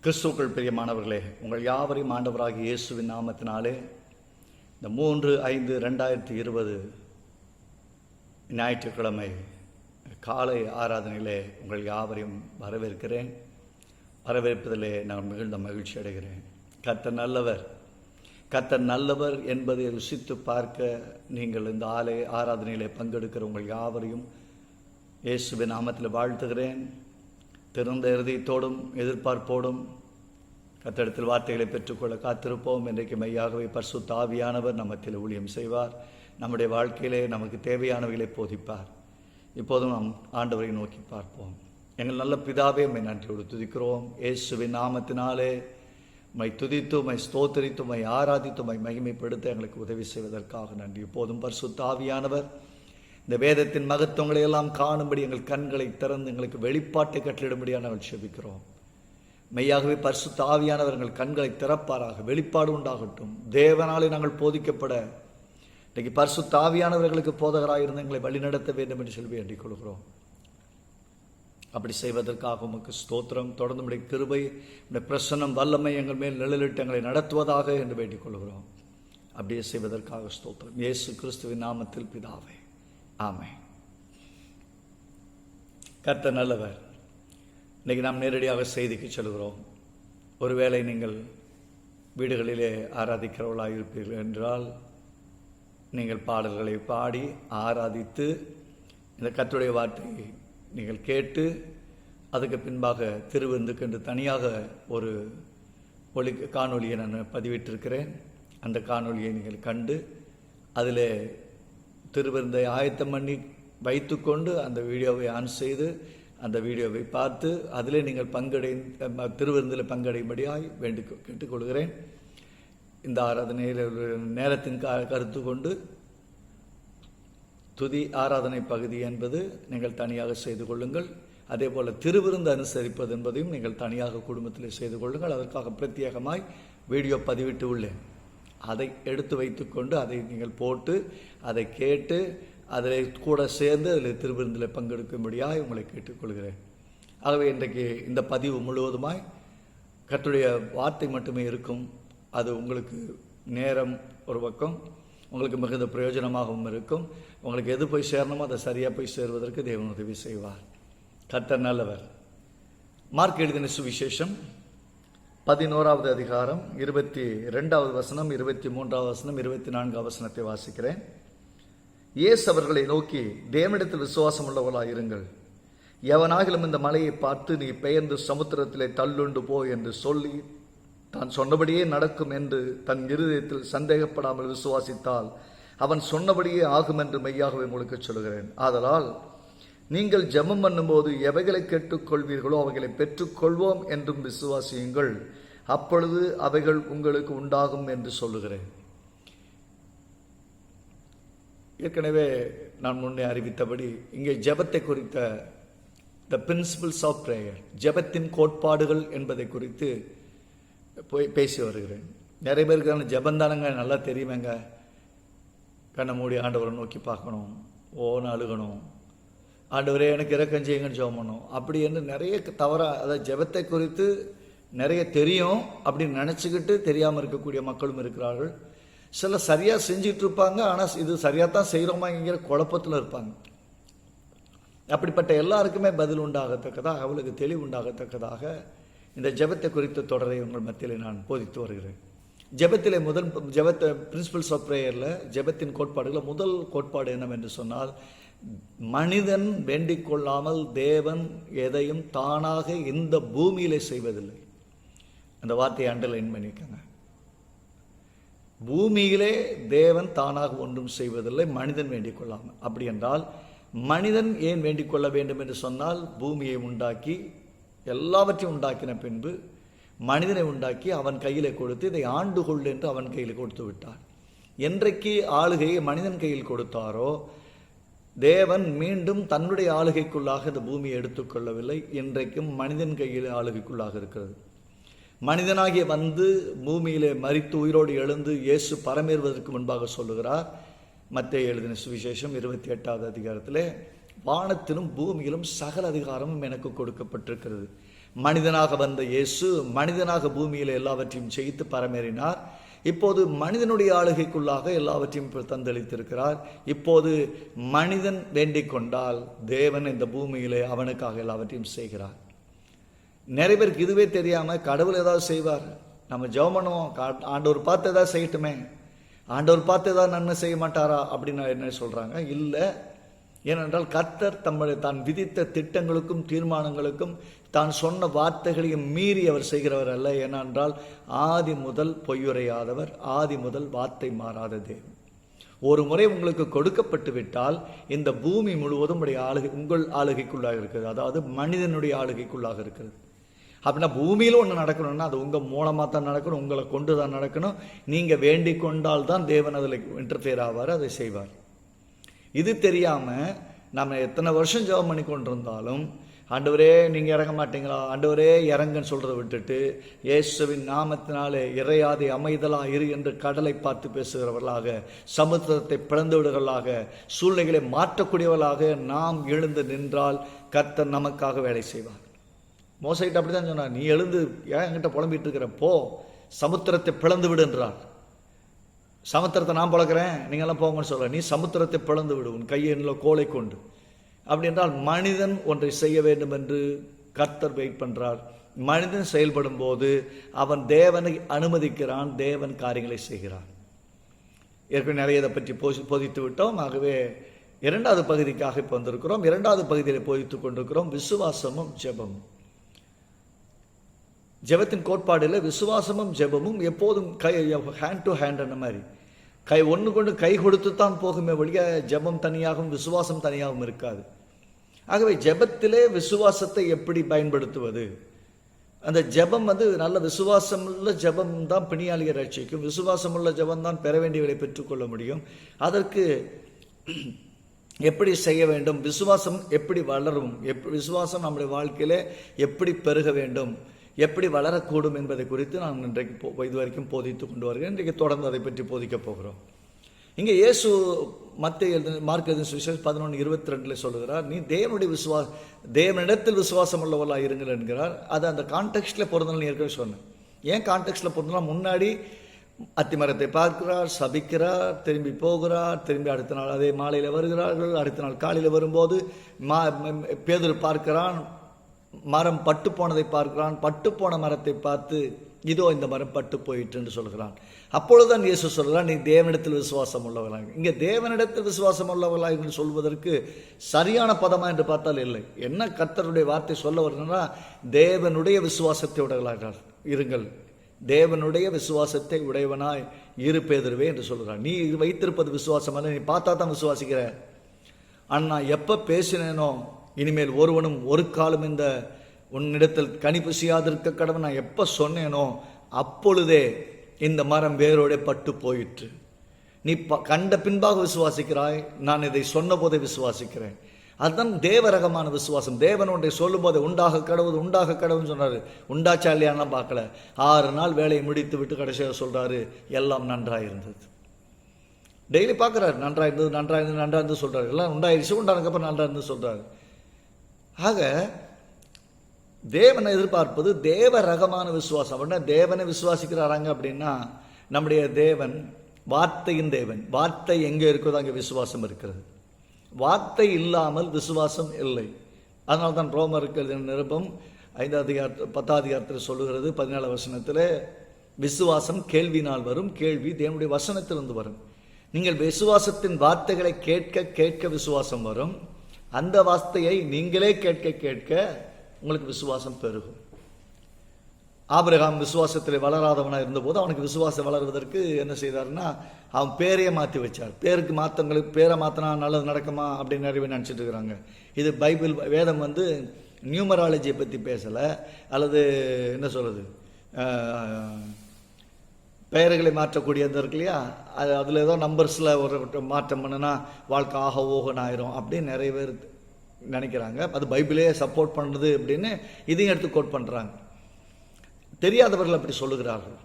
கிறிஸ்துவுக்குள் பிரியமானவர்களே, உங்கள் யாவரையும் ஆண்டவராகிய இயேசுவின் நாமத்தினாலே இந்த 3/5/2020 ஞாயிற்றுக்கிழமை காலை ஆராதனையிலே உங்கள் யாவரையும் வரவேற்கிறேன். வரவேற்பதிலே நான் மிகுந்த மகிழ்ச்சி அடைகிறேன். கர்த்தர் நல்லவர், கர்த்தர் நல்லவர் என்பதை ருசித்து பார்க்க நீங்கள் இந்த ஆராதனையிலே பங்கெடுக்கிற உங்கள் யாவரையும் இயேசுவின் நாமத்தில் வாழ்த்துகிறேன். திறந்த இருதயத்தோடும் எதிர்பார்ப்போடும் கர்த்தரிடத்தில் வார்த்தைகளை பெற்றுக்கொள்ள காத்திருப்போம். இன்றைக்கு மெய்யாகவே பரிசுத்த ஆவியானவர் நம்மத்தில் ஊழியம் செய்வார். நம்முடைய வாழ்க்கையிலே நமக்கு தேவையானவைகளை போதிப்பார். இப்போதும் நாம் ஆண்டவரை நோக்கி பார்ப்போம். எங்கள் நல்ல பிதாவே, உம்மை நன்றியோடு துதிக்கிறோம். இயேசுவின் நாமத்தினாலே உம்மை துதித்து, உம்மை ஸ்தோத்தரித்து, உம்மை ஆராதித்து, உம்மை மகிமைப்படுத்த எங்களுக்கு உதவி செய்வதற்காக நன்றி. இப்போதும் பரிசுத்த ஆவியானவர் இந்த வேதத்தின் மகத்துவங்களை எல்லாம் காணும்படி எங்கள் கண்களை திறந்து எங்களுக்கு வெளிப்பாட்டை கட்டளிடும்படியாக நாங்கள் செபிக்கிறோம். மெய்யாகவே பரிசுத்த ஆவியானவர் எங்கள் கண்களை திறப்பாராக, வெளிப்பாடு உண்டாகட்டும். தேவனாலே நாங்கள் போதிக்கப்பட இன்றைக்கு பரிசுத்த ஆவியானவர்களுக்கு போதகராக இருந்து எங்களை வழிநடத்த வேண்டும் என்று சொல்லி வேண்டிக் கொள்கிறோம். அப்படி செய்வதற்காக உமக்கு ஸ்தோத்திரம். தொடர்ந்து உடைய கிருபை, உடைய பிரசன்னம், வல்லமை எங்கள் மேல் நிழலிட்டு எங்களை நடத்துவதாக என்று வேண்டிக் கொள்கிறோம். அப்படியே செய்வதற்காக ஸ்தோத்திரம். இயேசு கிறிஸ்துவின் நாமத்தில் பிதாவே, ஆமென். கர்த்தர் நல்லவர். இன்றைக்கி நாம் நேரடியாக செய்திக்கு செல்கிறோம். ஒருவேளை நீங்கள் வீடுகளிலே ஆராதிக்கிறவர்களாக இருப்பீர்கள் என்றால் நீங்கள் பாடல்களை பாடி ஆராதித்து இந்த கர்த்தருடைய வார்த்தையை நீங்கள் கேட்டு அதுக்கு பின்பாக திருவிருந்துக்கென்று தனியாக ஒரு காணொலியை நான் பதிவிட்டிருக்கிறேன். அந்த காணொலியை நீங்கள் கண்டு அதில் திருவிருந்தை ஆயத்தம் பண்ணி வைத்துக்கொண்டு அந்த வீடியோவை ஆன் செய்து அந்த வீடியோவை பார்த்து அதிலே நீங்கள் திருவிருந்தில் பங்கடையும்படியாய் கேட்டுக்கொள்கிறேன். இந்த ஆராதனையில் நேரத்தின் கருத்து கொண்டு துதி ஆராதனை பகுதி என்பது நீங்கள் தனியாக செய்து கொள்ளுங்கள். அதே போல் திருவிருந்து அனுசரிப்பது என்பதையும் நீங்கள் தனியாக குடும்பத்தில் செய்து கொள்ளுங்கள். அதற்காக பிரத்யேகமாய் வீடியோ பதிவிட்டு உள்ளேன். அதை எடுத்து வைத்துக்கொண்டு அதை நீங்கள் போட்டு அதை கேட்டு அதில் கூட சேர்ந்து அதில் திருவிருந்தில் பங்கெடுக்கும்படியாக உங்களை கேட்டுக்கொள்கிறேன். ஆகவே இன்றைக்கு இந்த பதிவு முழுவதுமாய் கர்த்தருடைய வார்த்தை மட்டுமே இருக்கும். அது உங்களுக்கு நேரம் ஒரு பக்கம் உங்களுக்கு மிகுந்த பிரயோஜனமாகவும் இருக்கும். உங்களுக்கு எது போய் சேரணுமோ அதை சரியாக போய் சேருவதற்கு தேவன் உதவி செய்வார். கர்த்தர் நல்லவர். மார்க் எழுதின சுவிசேஷம் 11வது அதிகாரம் 22வது வசனம், 23வது வசனம், 24வது வசனத்தை வாசிக்கிறேன். இயேசு அவர்களை நோக்கி, தேவனிடத்தில் விசுவாசம் உள்ளவர்களாக இருங்கள். எவனாகிலும் இந்த மலையை பார்த்து நீ பெயர்ந்து சமுத்திரத்திலே தள்ளுண்டு போ என்று சொல்லி தான் சொன்னபடியே நடக்கும் என்று தன் இருதயத்தில் சந்தேகப்படாமல் விசுவாசித்தால் அவன் சொன்னபடியே ஆகும் என்று மெய்யாகவே உங்களுக்கு சொல்கிறேன். ஆதலால் நீங்கள் ஜெபம் பண்ணும்போது எவைகளை கேட்டுக்கொள்வீர்களோ அவைகளை பெற்றுக்கொள்வோம் என்றும் விசுவாசியுங்கள், அப்பொழுது அவைகள் உங்களுக்கு உண்டாகும் என்று சொல்லுகிறேன். ஏற்கனவே நான் முன்னே அறிவித்தபடி இங்கே ஜெபத்தை குறித்த த பிரின்சிபிள்ஸ் ஆஃப் பிரேயர், ஜெபத்தின் கோட்பாடுகள் என்பதை குறித்து பேசி வருகிறேன். நிறைய பேருக்கு ஜெபந்தானங்க நல்லா தெரியுமேங்க, கண்ணை மூடி ஆண்டவரை நோக்கி பார்க்கணும், ஓன்னு அழுகணும், ஆண்டவரே எனக்கு இரக்கம் செய்யுங்கன்னு ஜெபம் பண்ணணும், அப்படி என்று நிறைய தவறாக, அதாவது ஜெபத்தை குறித்து நிறைய தெரியும் அப்படின்னு நினச்சிக்கிட்டு தெரியாமல் இருக்கக்கூடிய மக்களும் இருக்கிறார்கள். சில சரியாக செஞ்சிட்டு இருப்பாங்க, ஆனால் இது சரியாக தான் செய்கிறோமாங்கிற குழப்பத்தில் இருப்பாங்க. அப்படிப்பட்ட எல்லாருக்குமே பதில் உண்டாகத்தக்கதாக, அவளுக்கு தெளிவு உண்டாகத்தக்கதாக இந்த ஜெபத்தை குறித்த தொடரை உங்கள் மத்தியில் நான் போதித்து வருகிறேன். ஜெபத்திலே ஜெபத்தை பிரின்சிபல்ஸ் ஆஃப் பிரேயரில் ஜெபத்தின் கோட்பாடுகளில் முதல் கோட்பாடு என்னவென்று சொன்னால், மனிதன் வேண்டிக் கொள்ளாமல் தேவன் எதையும் தானாக இந்த பூமியிலே செய்வதில்லை. அந்த வார்த்தையை அண்டர்லைன் பண்ணிக்கங்க. பூமியிலே தேவன் தானாக ஒன்றும் செய்வதில்லை, மனிதன் வேண்டிக் கொள்ளாமல். அப்படி என்றால் மனிதன் ஏன் வேண்டிக் கொள்ள வேண்டும் என்று சொன்னால், பூமியை உண்டாக்கி எல்லாவற்றையும் உண்டாக்கின பின்பு மனிதனை உண்டாக்கி அவன் கையிலே கொடுத்து இதை ஆண்டு கொள் என்று அவன் கையில் கொடுத்து விட்டார். என்றைக்கு ஆளுகையை மனிதன் கையில் கொடுத்தாரோ தேவன் மீண்டும் தன்னுடைய ஆளுகைக்குள்ளாக இந்த பூமியை எடுத்துக்கொள்ளவில்லை. இன்றைக்கும் மனிதன் கையில் ஆளுகைக்குள்ளாக இருக்கிறது. மனிதனாகிய வந்து பூமியிலே மரித்து உயிரோடு எழுந்து இயேசு பரமேறுவதற்கு முன்பாக சொல்லுகிறார். மத்தேயு எழுதின சுவிசேஷம் 28வது அதிகாரத்திலே, வானத்திலும் பூமியிலும் சகல அதிகாரமும் எனக்கு கொடுக்கப்பட்டிருக்கிறது. மனிதனாக வந்த இயேசு மனிதனாக பூமியில் எல்லாவற்றையும் செய்து பரமேறினார். இப்போது மனிதனுடைய ஆளுகைக்குள்ளாக எல்லாவற்றையும் தந்தளித்திருக்கிறார். இப்போது மனிதன் வேண்டிக் கொண்டால் தேவன் இந்த பூமியிலே அவனுக்காக எல்லாவற்றையும் செய்கிறார். நிறைய பேருக்கு இதுவே தெரியாமல் கடவுள் ஏதாவது செய்வார், நம்ம ஜெபம் பண்ணுவோம், ஆண்டவர் பார்த்து ஏதாவது செய்யட்டுமே, ஆண்டவர் பார்த்து ஏதாவது நன்மை செய்ய மாட்டாரா அப்படின்னு என்ன சொல்கிறாங்க. இல்லை, ஏனென்றால் கர்த்தர் தான் விதித்த திட்டங்களுக்கும் தீர்மானங்களுக்கும் தான் சொன்ன வார்த்தைகளையும் மீறி அவர் செய்கிறவர் அல்ல. ஏனென்றால் ஆதி முதல் பொய்யுரையாதவர், ஆதி முதல் வார்த்தை மாறாத தேவன். ஒரு முறை உங்களுக்கு கொடுக்கப்பட்டு விட்டால் இந்த பூமி முழுவதும் உங்கள் ஆளுகைக்குள்ளாக இருக்கிறது, அதாவது மனிதனுடைய ஆளுகைக்குள்ளாக இருக்கிறது. அப்படின்னா பூமியில் ஒன்று நடக்கணும்னா அது உங்கள் மூலமாக தான் நடக்கணும், உங்களை கொண்டு தான் நடக்கணும். நீங்கள் வேண்டிக் கொண்டால் தான் தேவன் அதில் இன்டர்ஃபியர் ஆவார், அதை செய்வார். இது தெரியாமல் நம்ம எத்தனை வருஷம் ஜெபம் பண்ணி கொண்டிருந்தாலும் ஆண்டவரே நீங்கள் இறங்க மாட்டீங்களா, ஆண்டவரே இறங்கன்னு சொல்கிறத விட்டுட்டு இயேசுவின் நாமத்தினாலே இறையாதை அமைதலாக இரு என்று கடலை பார்த்து பேசுகிறவர்களாக, சமுத்திரத்தை பிளந்து விடுகிறவர்களாக, சூழ்நிலைகளை மாற்றக்கூடியவர்களாக நாம் எழுந்து நின்றால் கர்த்தர் நமக்காக வேலை செய்வார். மோசைகிட்ட அப்படி தான் சொன்னார், நீ எழுந்து ஏன் என்கிட்ட புலம்பிட்டு இருக்கிற, போ சமுத்திரத்தை பிளந்து விடு என்றார். சமுத்திரத்தை நான் பழக்கிறேன், நீங்கள்லாம் போங்கன்னு சொல்ல, நீ சமுத்திரத்தை பிளந்து விடு உன் கையில் கோலை கொண்டு. அப்படி என்றால் மனிதன் ஒன்றை செய்ய வேண்டும் என்று கர்த்தர் வெயிட் பண்ணுறார். மனிதன் செயல்படும் போது அவன் தேவனை அனுமதிக்கிறான், தேவன் காரியங்களை செய்கிறான். ஏற்கனவே நிறைய இதை பற்றி போதித்து விட்டோம். ஆகவே இரண்டாவது பகுதிக்காக இப்போ வந்திருக்கிறோம். இரண்டாவது பகுதியில் போதித்து கொண்டிருக்கிறோம் விசுவாசமும் ஜெபமும். ஜெபத்தின் கோட்பாடில் விசுவாசமும் ஜெபமும் எப்போதும் ஹேண்ட் டு ஹேண்ட் அந்த மாதிரி ஒன்று கொண்டு கை கொடுத்து தான் போகுமே ஒழிய ஜெபம் தனியாகவும் விசுவாசம் தனியாகவும் இருக்காது. ஆகவே ஜெபத்திலே விசுவாசத்தை எப்படி பயன்படுத்துவது, அந்த ஜெபம் நல்ல விசுவாசம் உள்ள ஜெபம் தான் பிணியாளியை ரட்சிக்கும், விசுவாசம் உள்ள ஜெபம் தான் பெற வேண்டியவரை பெற்றுக்கொள்ள முடியும். அதற்கு எப்படி செய்ய வேண்டும், விசுவாசம் எப்படி வளரும், விசுவாசம் நம்முடைய வாழ்க்கையிலே எப்படி பெருக வேண்டும், எப்படி வளரக்கூடும் என்பதை குறித்து நான் இன்றைக்கு இதுவரைக்கும் போதித்து கொண்டு வருகிறேன். இன்றைக்கு தொடர்ந்து அதை பற்றி போதிக்கப் போகிறோம். இங்கே இயேசு மார்க் 11:22 சொல்லுகிறார், நீ தேவனிடத்தில் விசுவாசம் உள்ளவர்களாக இருங்கள் என்கிறார். அது அந்த கான்டெக்ஸ்டில் பொருந்தல் ஏற்கனவே சொன்னேன். ஏன் கான்டெக்ஸ்டில் பொருந்தலாம், முன்னாடி அத்திமரத்தை பார்க்கிறார், சபிக்கிறார், திரும்பி போகிறார், திரும்பி அடுத்த நாள் அதே மாலையில் வருகிறார்கள், அடுத்த நாள் காலையில் வரும்போது பேதுரு பார்க்கிறான், மரம் பட்டு போனதை பார்க்கிறான், பட்டு போன மரத்தை பார்த்து இதோ இந்த மரம் பட்டு போயிட்டு என்று சொல்கிறான். அப்பொழுதுதான் இயேசு சொல்கிறான், நீ தேவனிடத்தில் விசுவாசம் உள்ளவர்களாக. இங்கே தேவனிடத்தில் விசுவாசம் உள்ளவர்களாக என்று சொல்வதற்கு சரியான பதமா என்று பார்த்தால் இல்லை. என்ன கர்த்தருடைய வார்த்தை சொல்ல வருதுன்னா, தேவனுடைய விசுவாசத்தை உடையவர்களாக இருங்கள், தேவனுடைய விசுவாசத்தை உடையவனாய் இரு பேதுருவே என்று சொல்கிறான். நீ வைத்திருப்பது விசுவாசம் அல்ல, நீ பார்த்தா தான் விசுவாசிக்கிற. அண்ணா எப்போ பேசினேனோ இனிமேல் ஒருவனும் ஒரு காலம் இந்த உன்னிடத்தில் கனி புசியாதிருக்க கடவுள் நான் எப்போ சொன்னேனோ அப்பொழுதே இந்த மரம் வேரோட பட்டு போயிற்று. நீ கண்ட பின்பாக விசுவாசிக்கிறாய், நான் இதை சொன்ன போதே விசுவாசிக்கிறேன். அதுதான் தேவரகமான விசுவாசம். தேவன் ஒன்றை சொல்லும் போதே உண்டாக கடவுள் உண்டாக கடவுள்னு சொன்னார். உண்டாச்சா இல்லையானா பார்க்கல, 6 நாள் வேலையை முடித்து விட்டு கடைசியாக சொல்றாரு எல்லாம் நன்றாக இருந்தது. டெய்லி பார்க்குறாரு, நன்றாக இருந்தது நன்றாக இருந்தது நன்றாக இருந்து சொல்றாரு, எல்லாம் உண்டாயிருச்சு, உண்டானதுக்கப்புறம் நன்றாக இருந்து சொல்றாரு. ஆக தேவனை எதிர்பார்ப்பது தேவ ரகமான விசுவாசம். அப்படின்னா தேவனை விசுவாசிக்கிறாராங்க அப்படின்னா நம்முடைய தேவன் வார்த்தையின் தேவன். வார்த்தை எங்கே இருக்கிறதோ அங்கே விசுவாசம் இருக்கிறது. வார்த்தை இல்லாமல் விசுவாசம் இல்லை. அதனால தான் ரோமருக்கு நிருபம் 5வது அதிகாரத்தில் 10வது அதிகாரத்தில் சொல்லுகிறது 14வது வசனத்தில், விசுவாசம் கேள்வினால் வரும், கேள்வி தேவனுடைய வசனத்திலிருந்து வரும். நீங்கள் விசுவாசத்தின் வார்த்தைகளை கேட்க கேட்க விசுவாசம் வரும். அந்த வார்த்தையை நீங்களே கேட்க கேட்க உங்களுக்கு விசுவாசம் பெருகும். ஆபிரகாம் விசுவாசத்தில் வளராதவனாக இருந்தபோது அவனுக்கு விசுவாசம் வளர்வதற்கு என்ன செய்தார்னா, அவன் பேரையே மாற்றி வச்சார். பேருக்கு மாற்றங்களுக்கு பேரை மாற்றினா நல்லது நடக்குமா அப்படின்னு நிறைய நினச்சிட்டு இருக்கிறாங்க. இது பைபிள் வேதம் நியூமராலஜியை பற்றி பேசலை, அல்லது என்ன சொல்கிறது, பெயர்களை மாற்றக்கூடியது இருக்கு இல்லையா, அதில் ஏதோ நம்பர்ஸில் ஒரு மாற்றம் பண்ணுனா வாழ்க்கை ஆக ஓகன் ஆயிரும் அப்படின்னு நிறைய பேர் நினைக்கிறாங்க. அது பைபிளே சப்போர்ட் பண்ணுறது அப்படின்னு இதையும் எடுத்து கோட் பண்ணுறாங்க. தெரியாதவர்கள் அப்படி சொல்லுகிறார்கள்.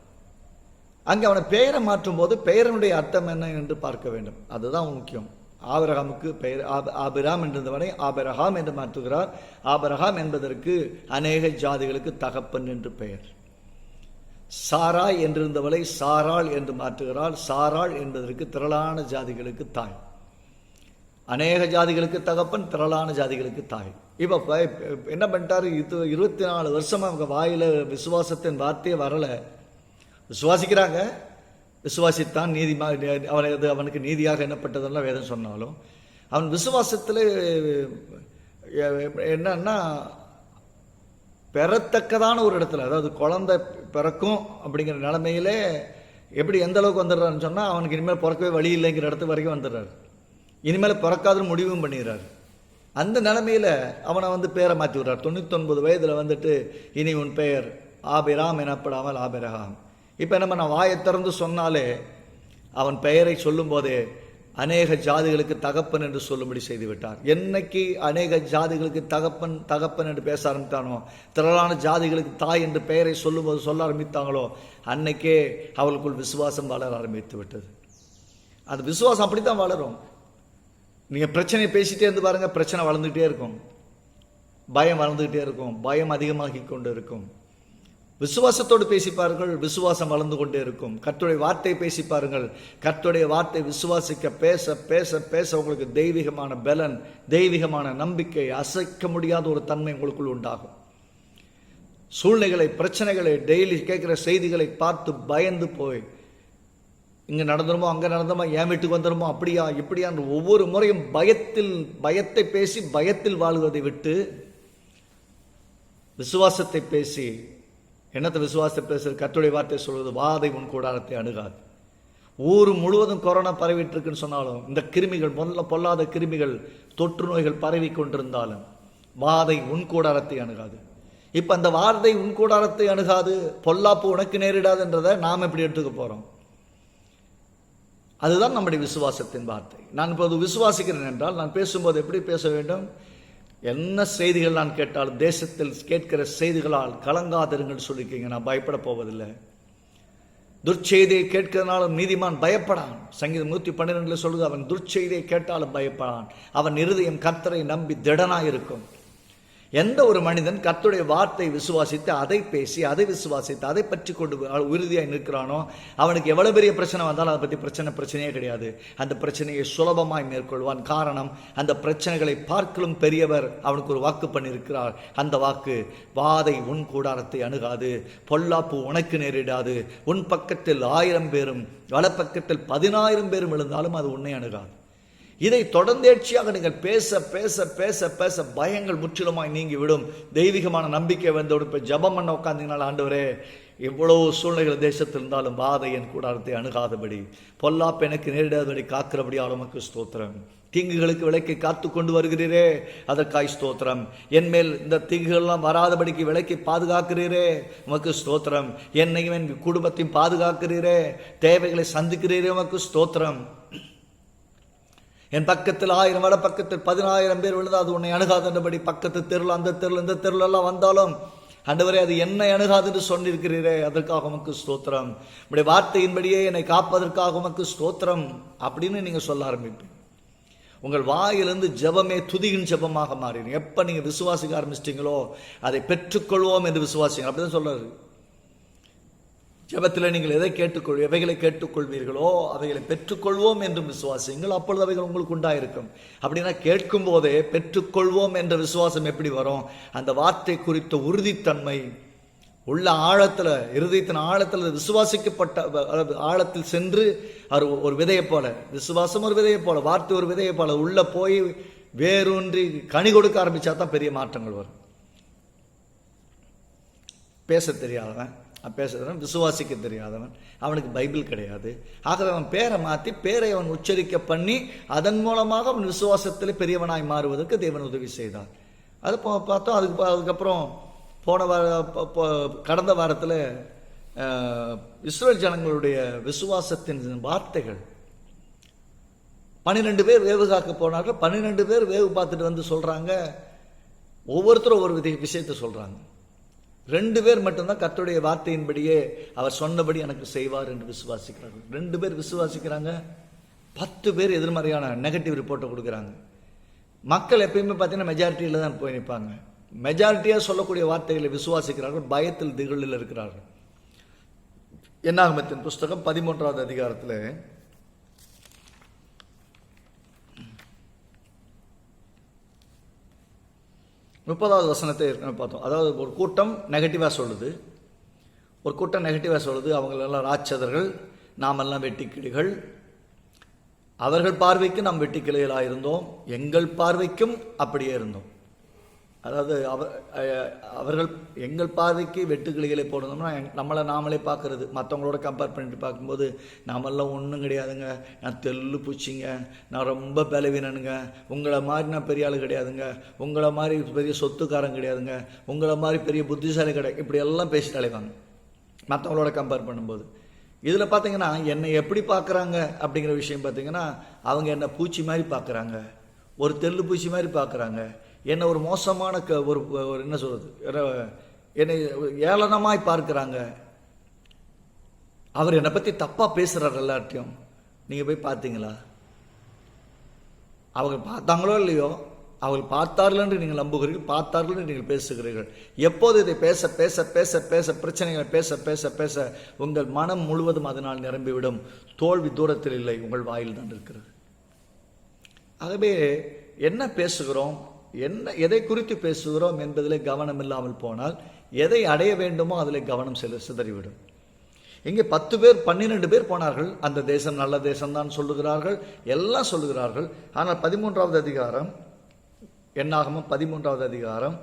அங்கே அவனை பெயரை மாற்றும் போது பெயரனுடைய அர்த்தம் என்ன என்று பார்க்க வேண்டும். அதுதான் முக்கியம். ஆபிரகாமுக்கு பெயர் ஆபிராம் என்றவனை ஆபிரகாம் என்று மாற்றுகிறார். ஆபிரகாம் என்பதற்கு அநேக ஜாதிகளுக்கு தகப்பன் என்று பெயர். சாராய் என்றிருந்தவளை சாராள் என்று மாற்றுகிறார். சாராள் என்பதற்கு திரளான ஜாதிகளுக்கு தாய். அநேக ஜாதிகளுக்கு தகப்பன், திரளான ஜாதிகளுக்கு தாய். இப்போ என்ன பண்ணிட்டாரு, 24 வருஷமா அவங்க வாயில விசுவாசத்தின் வார்த்தையே வரல. விசுவாசிக்கிறாங்க, விசுவாசித்தான் நீதிமா அவனுக்கு நீதியாக எண்ணப்பட்டதெல்லாம் வேதம் சொன்னாலும் அவன் விசுவாசத்தில் என்னன்னா பெறத்தக்கதான ஒரு இடத்துல, அதாவது குழந்தை பிறக்கும் அப்படிங்கிற நிலைமையிலே எப்படி எந்த அளவுக்கு வந்துடுறாருன்னு சொன்னால் அவனுக்கு இனிமேல் பிறக்கவே வழி இல்லைங்கிற இடத்து வரைக்கும் வந்துடுறாரு. இனிமேல் பிறக்காதுன்னு முடிவும் பண்ணிடுறாரு. அந்த நிலைமையில் அவனை பேரை மாற்றி விடுறார். 99 வயதில் இனி உன் பெயர் ஆபிராம் எனப்படாமல் ஆபிரகாம். இப்போ என்ன பண்ண, வாயை திறந்து சொன்னாலே அவன் பெயரை சொல்லும் போதே அநேக ஜாதிகளுக்கு தகப்பன் என்று சொல்லும்படி செய்து விட்டார். என்னைக்கு அநேக ஜாதிகளுக்கு தகப்பன் தகப்பன் என்று பேச ஆரம்பித்தானோ, திரளான ஜாதிகளுக்கு தாய் என்று பெயரை சொல்ல ஆரம்பித்தாங்களோ, அன்னைக்கே அவளுக்குள் விசுவாசம் வளர ஆரம்பித்து விட்டது. அந்த விசுவாசம் அப்படித்தான் வளரும். நீங்கள் பிரச்சனையை பேசிட்டே இருந்து பாருங்க, பிரச்சனை வளர்ந்துகிட்டே இருக்கும், பயம் வளர்ந்துகிட்டே இருக்கும், பயம் அதிகமாகி கொண்டு இருக்கும். விசுவாசத்தோடு பேசிப்பார்கள், விசுவாசம் வளர்ந்து கொண்டே இருக்கும். கர்த்தருடைய வார்த்தை பேசிப்பாருங்கள், கர்த்தருடைய வார்த்தை விசுவாசிக்க பேச பேச பேச உங்களுக்கு தெய்வீகமான பலன், தெய்வீகமான நம்பிக்கை, அசைக்க முடியாத ஒரு தன்மை உங்களுக்குள் உண்டாகும். சூழ்நிலைகளை, பிரச்சனைகளை, டெய்லி கேட்கிற செய்திகளை பார்த்து பயந்து போய் இங்கே நடந்துருமோ அங்கே நடந்துருமோ என் வீட்டுக்கு வந்துடுமோ அப்படியா இப்படியான்னு ஒவ்வொரு முறையும் பயத்தை பேசி பயத்தில் வாழ்வதை விட்டு விசுவாசத்தை பேசி, என்னத்தை விசுவாசத்தை பேசுறது, கர்த்தருடைய வார்த்தை சொல்வது, வாதை உன் கூடாரத்தை அணுகாது. ஊர் முழுவதும் கொரோனா பரவிட்டு இருக்குன்னு சொன்னாலும், இந்த கிருமிகள் பொல்லாத கிருமிகள், தொற்று நோய்கள் பரவி கொண்டிருந்தாலும் வாதை உன் கூடாரத்தை அணுகாது. இப்ப அந்த வாதை உன் கூடாரத்தை அணுகாது, பொல்லாப்பு உனக்கு நேரிடாதுன்றதை நாம் எப்படி எடுத்துக்க போறோம்? அதுதான் நம்முடைய விசுவாசத்தின் வார்த்தை. நான் இப்போது விசுவாசிக்கிறேன் என்றால் நான் பேசும்போது எப்படி பேச வேண்டும்? என்ன செய்திகள் நான் கேட்டாலும் தேசத்தில் கேட்கிற செய்திகளால் கலங்காதிருங்கள் சொல்லிருக்கீங்க. நான் பயப்பட போவதில்லை. துர்ச்செய்தியை கேட்கிறதுனாலும் நீதிமான் பயப்படான். சங்கீதம் 112 சொல்லுது, அவன் துர்ச்செய்தியை கேட்டாலும் பயப்படான், அவன் இருதயம் கர்த்தரை நம்பி திடனாயிருக்கும். எந்த ஒரு மனிதன் கர்த்தருடைய வார்த்தை விசுவாசித்து அதை பேசி அதை விசுவாசித்து அதை பற்றி கொண்டு உறுதியாக நிற்கிறானோ, அவனுக்கு எவ்வளவு பெரிய பிரச்சனை வந்தாலும் அதை பற்றி பிரச்சனையே கிடையாது. அந்த பிரச்சனையை சுலபமாய் மேற்கொள்வான். காரணம், அந்த பிரச்சனைகளை பார்க்கலும் பெரியவர் அவனுக்கு ஒரு வாக்கு பண்ணியிருக்கிறார். அந்த வாக்கு, வாதை உன் கூடாரத்தை அணுகாது, பொல்லாப்பு உனக்கு நேரிடாது, உன் பக்கத்தில் 1000 பேரும் வலப்பக்கத்தில் 10,000 பேரும் விழுந்தாலும் அது உன்னை அணுகாது. இதை தொடர்ந்தேர்ச்சியாக நீங்கள் பேச பேச பேச பேச பயங்கள் முற்றிலுமாய் நீங்கிவிடும். தெய்வீகமான நம்பிக்கை வந்தோடு இப்போ ஜபம் பண்ண உட்காந்தீங்கனால, ஆண்டவரே எவ்வளவு சூழ்நிலைகள் தேசத்தில் இருந்தாலும் வாதை என் கூடாரத்தை அணுகாதபடி, பொல்லாப்பு எனக்கு நேரிடாதபடி காக்கிறபடியால் உமக்கு ஸ்தோத்திரம். தீங்குகளுக்கு விலைக்கு காத்து கொண்டு வருகிறீரே, அதற்காய் ஸ்தோத்திரம். என்மேல் இந்த தீங்குகள்லாம் வராதபடிக்கு விலைக்கு பாதுகாக்கிறீரே, உமக்கு ஸ்தோத்திரம். என்னையும் என் குடும்பத்தையும் பாதுகாக்கிறீரே, தேவைகளை சந்திக்கிறீரே, உமக்கு ஸ்தோத்திரம். என் பக்கத்தில் 1000 வட பக்கத்தில் 10,000 பேர் விழுந்து அது உன்னை அணுகாதபடி, பக்கத்து தெருள் அந்த தெருள் இந்த தெருள் எல்லாம் வந்தாலும் ஆண்டவரே அது என்னை அணுகாது என்று சொன்னிருக்கிறீரே, அதற்காக உமக்கு ஸ்தோத்திரம். உடைய வார்த்தையின்படியே என்னை காப்பதற்காக உமக்கு ஸ்தோத்திரம் அப்படின்னு நீங்க சொல்ல ஆரம்பிப்பீங்க. உங்கள் வாயிலிருந்து ஜெபமே துதியின் ஜெபமாக மாறிடும். எப்ப நீங்க விசுவாசிக்க ஆரம்பிச்சிட்டீங்களோ அதை பெற்றுக்கொள்வோம் என்று விசுவாசிங்க. அப்படிதான் சொல்றாரு. ஜெபத்தில் நீங்கள் எவைகளை கேட்டுக்கொள்வீர்களோ அவைகளை பெற்றுக்கொள்வோம் என்றும் விசுவாசிங்கள், அப்பொழுது அவைகள் உங்களுக்கு உண்டாயிருக்கும். அப்படின்னா கேட்கும் போதே பெற்றுக்கொள்வோம் என்ற விசுவாசம் எப்படி வரும்? அந்த வார்த்தை குறித்த உறுதித்தன்மை உள்ள ஆழத்தில், இருதயத்தின் ஆழத்தில் விசுவாசிக்கப்பட்ட ஆழத்தில் சென்று ஒரு விதையை போல, விசுவாசம் ஒரு விதையை போல, வார்த்தை ஒரு விதையை போல உள்ள போய் வேரூன்றி கனி கொடுக்க ஆரம்பிச்சா தான் பெரிய மாற்றங்கள் வரும். பேச தெரியாதவன், பேசுகிறவன், விசுவாசிக்க தெரியாதவன், அவனுக்கு பைபிள் கிடையாது. ஆகவே அவன் பேரை மாற்றி பேரை அவன் உச்சரிக்க பண்ணி அதன் மூலமாக அவன் விசுவாசத்தில் பெரியவனாய் மாறுவதற்கு தேவன் உதவி செய்தார். அது பார்த்தோம். அதுக்கப்புறம் கடந்த வாரத்தில் இஸ்ரேல் ஜனங்களுடைய விசுவாசத்தின் வார்த்தைகள், 12 பேர் வேவு காக்க போனார்கள். 12 பேர் வேவு பார்த்துட்டு வந்து சொல்றாங்க, ஒவ்வொருத்தரும் ஒரு விஷயத்தை சொல்றாங்க. 2 பேர் மட்டும்தான் கர்த்தருடைய வார்த்தையின்படியே அவர் சொன்னபடி எனக்கு செய்வார் என்று விசுவாசிக்கிறார்கள். 2 பேர் விசுவாசிக்கிறாங்க, 10 பேர் எதிர்மறையான நெகட்டிவ் ரிப்போர்ட்டை கொடுக்குறாங்க. மக்கள் எப்பயுமே பார்த்தீங்கன்னா மெஜாரிட்டியில் தான் போய் நிற்பாங்க. மெஜாரிட்டியாக சொல்லக்கூடிய வார்த்தைகளை விசுவாசிக்கிறார்கள், பயத்தில் திகழில் இருக்கிறார்கள். என்னாகமத்தின் புஸ்தகம் 13வது அதிகாரத்தில் 30வது வசனத்தை பார்த்தோம். அதாவது ஒரு கூட்டம் நெகட்டிவாக சொல்லுது, அவங்களெல்லாம் ராட்சதர்கள், நாமெல்லாம் வெட்டிக்கிளிகள். அவர்கள் பார்வைக்கு நாம் வெட்டிக்கிளிகளாக இருந்தோம், எங்கள் பார்வைக்கும் அப்படியே இருந்தோம். அதாவது அவர்கள் எங்கள் பார்வைக்கு வெட்டுக்கிளிகளை போடணும்னா நம்மளை நாமளே பார்க்கறது, மற்றவங்களோட கம்பேர் பண்ணிட்டு பார்க்கும்போது நாமெல்லாம் ஒன்றும் கிடையாதுங்க, நான் தெல்லு பூச்சிங்க, நான் ரொம்ப பலவீனனுங்க, உங்களை மாதிரி நான் பெரிய ஆள் கிடையாதுங்க, உங்களை மாதிரி பெரிய சொத்துக்காரன் கிடையாதுங்க, உங்களை மாதிரி பெரிய புத்திசாலி கிடையாது, இப்படி எல்லாம் பேசிட்டு அலைவாங்க மற்றவங்களோட கம்பேர் பண்ணும்போது. இதில் பார்த்தீங்கன்னா என்னை எப்படி பார்க்குறாங்க அப்படிங்கிற விஷயம் பார்த்தீங்கன்னா, அவங்க என்னை பூச்சி மாதிரி பார்க்குறாங்க, ஒரு தெல்லு பூச்சி மாதிரி பார்க்குறாங்க, என்னை ஒரு மோசமான ஒரு என்ன சொல்கிறது, என்னை ஏளனமாய் பார்க்குறாங்க. அவர் என்னை பற்றி தப்பாக பேசுகிறார் எல்லார்ட்டையும். நீங்கள் போய் பார்த்தீங்களா? அவங்க பார்த்தாங்களோ இல்லையோ, அவர்கள் பார்த்தார்கள் என்று நீங்கள் நம்புகிறீர்கள், பார்த்தார்கள் என்று நீங்கள் பேசுகிறீர்கள். எப்போது இதை பேச பேச பேச பேச பிரச்சனைகளை பேச பேச பேச உங்கள் மனம் முழுவதும் அதனால் நிரம்பிவிடும். தோல்வி தூரத்தில் இல்லை, உங்கள் வாயில் தான் இருக்கிறது. ஆகவே என்ன பேசுகிறோம், எதை குறித்து பேசுகிறோம் என்பதிலே கவனம் இல்லாமல் போனால் எதை அடைய வேண்டுமோ அதில் கவனம் சிதறிவிடும். இங்கே 10 பேர் 12 பேர் போனார்கள். அந்த தேசம் நல்ல தேசம்தான் சொல்லுகிறார்கள், எல்லாம் சொல்லுகிறார்கள். ஆனால் 13வது அதிகாரம், என்னாகமம் 13வது அதிகாரம்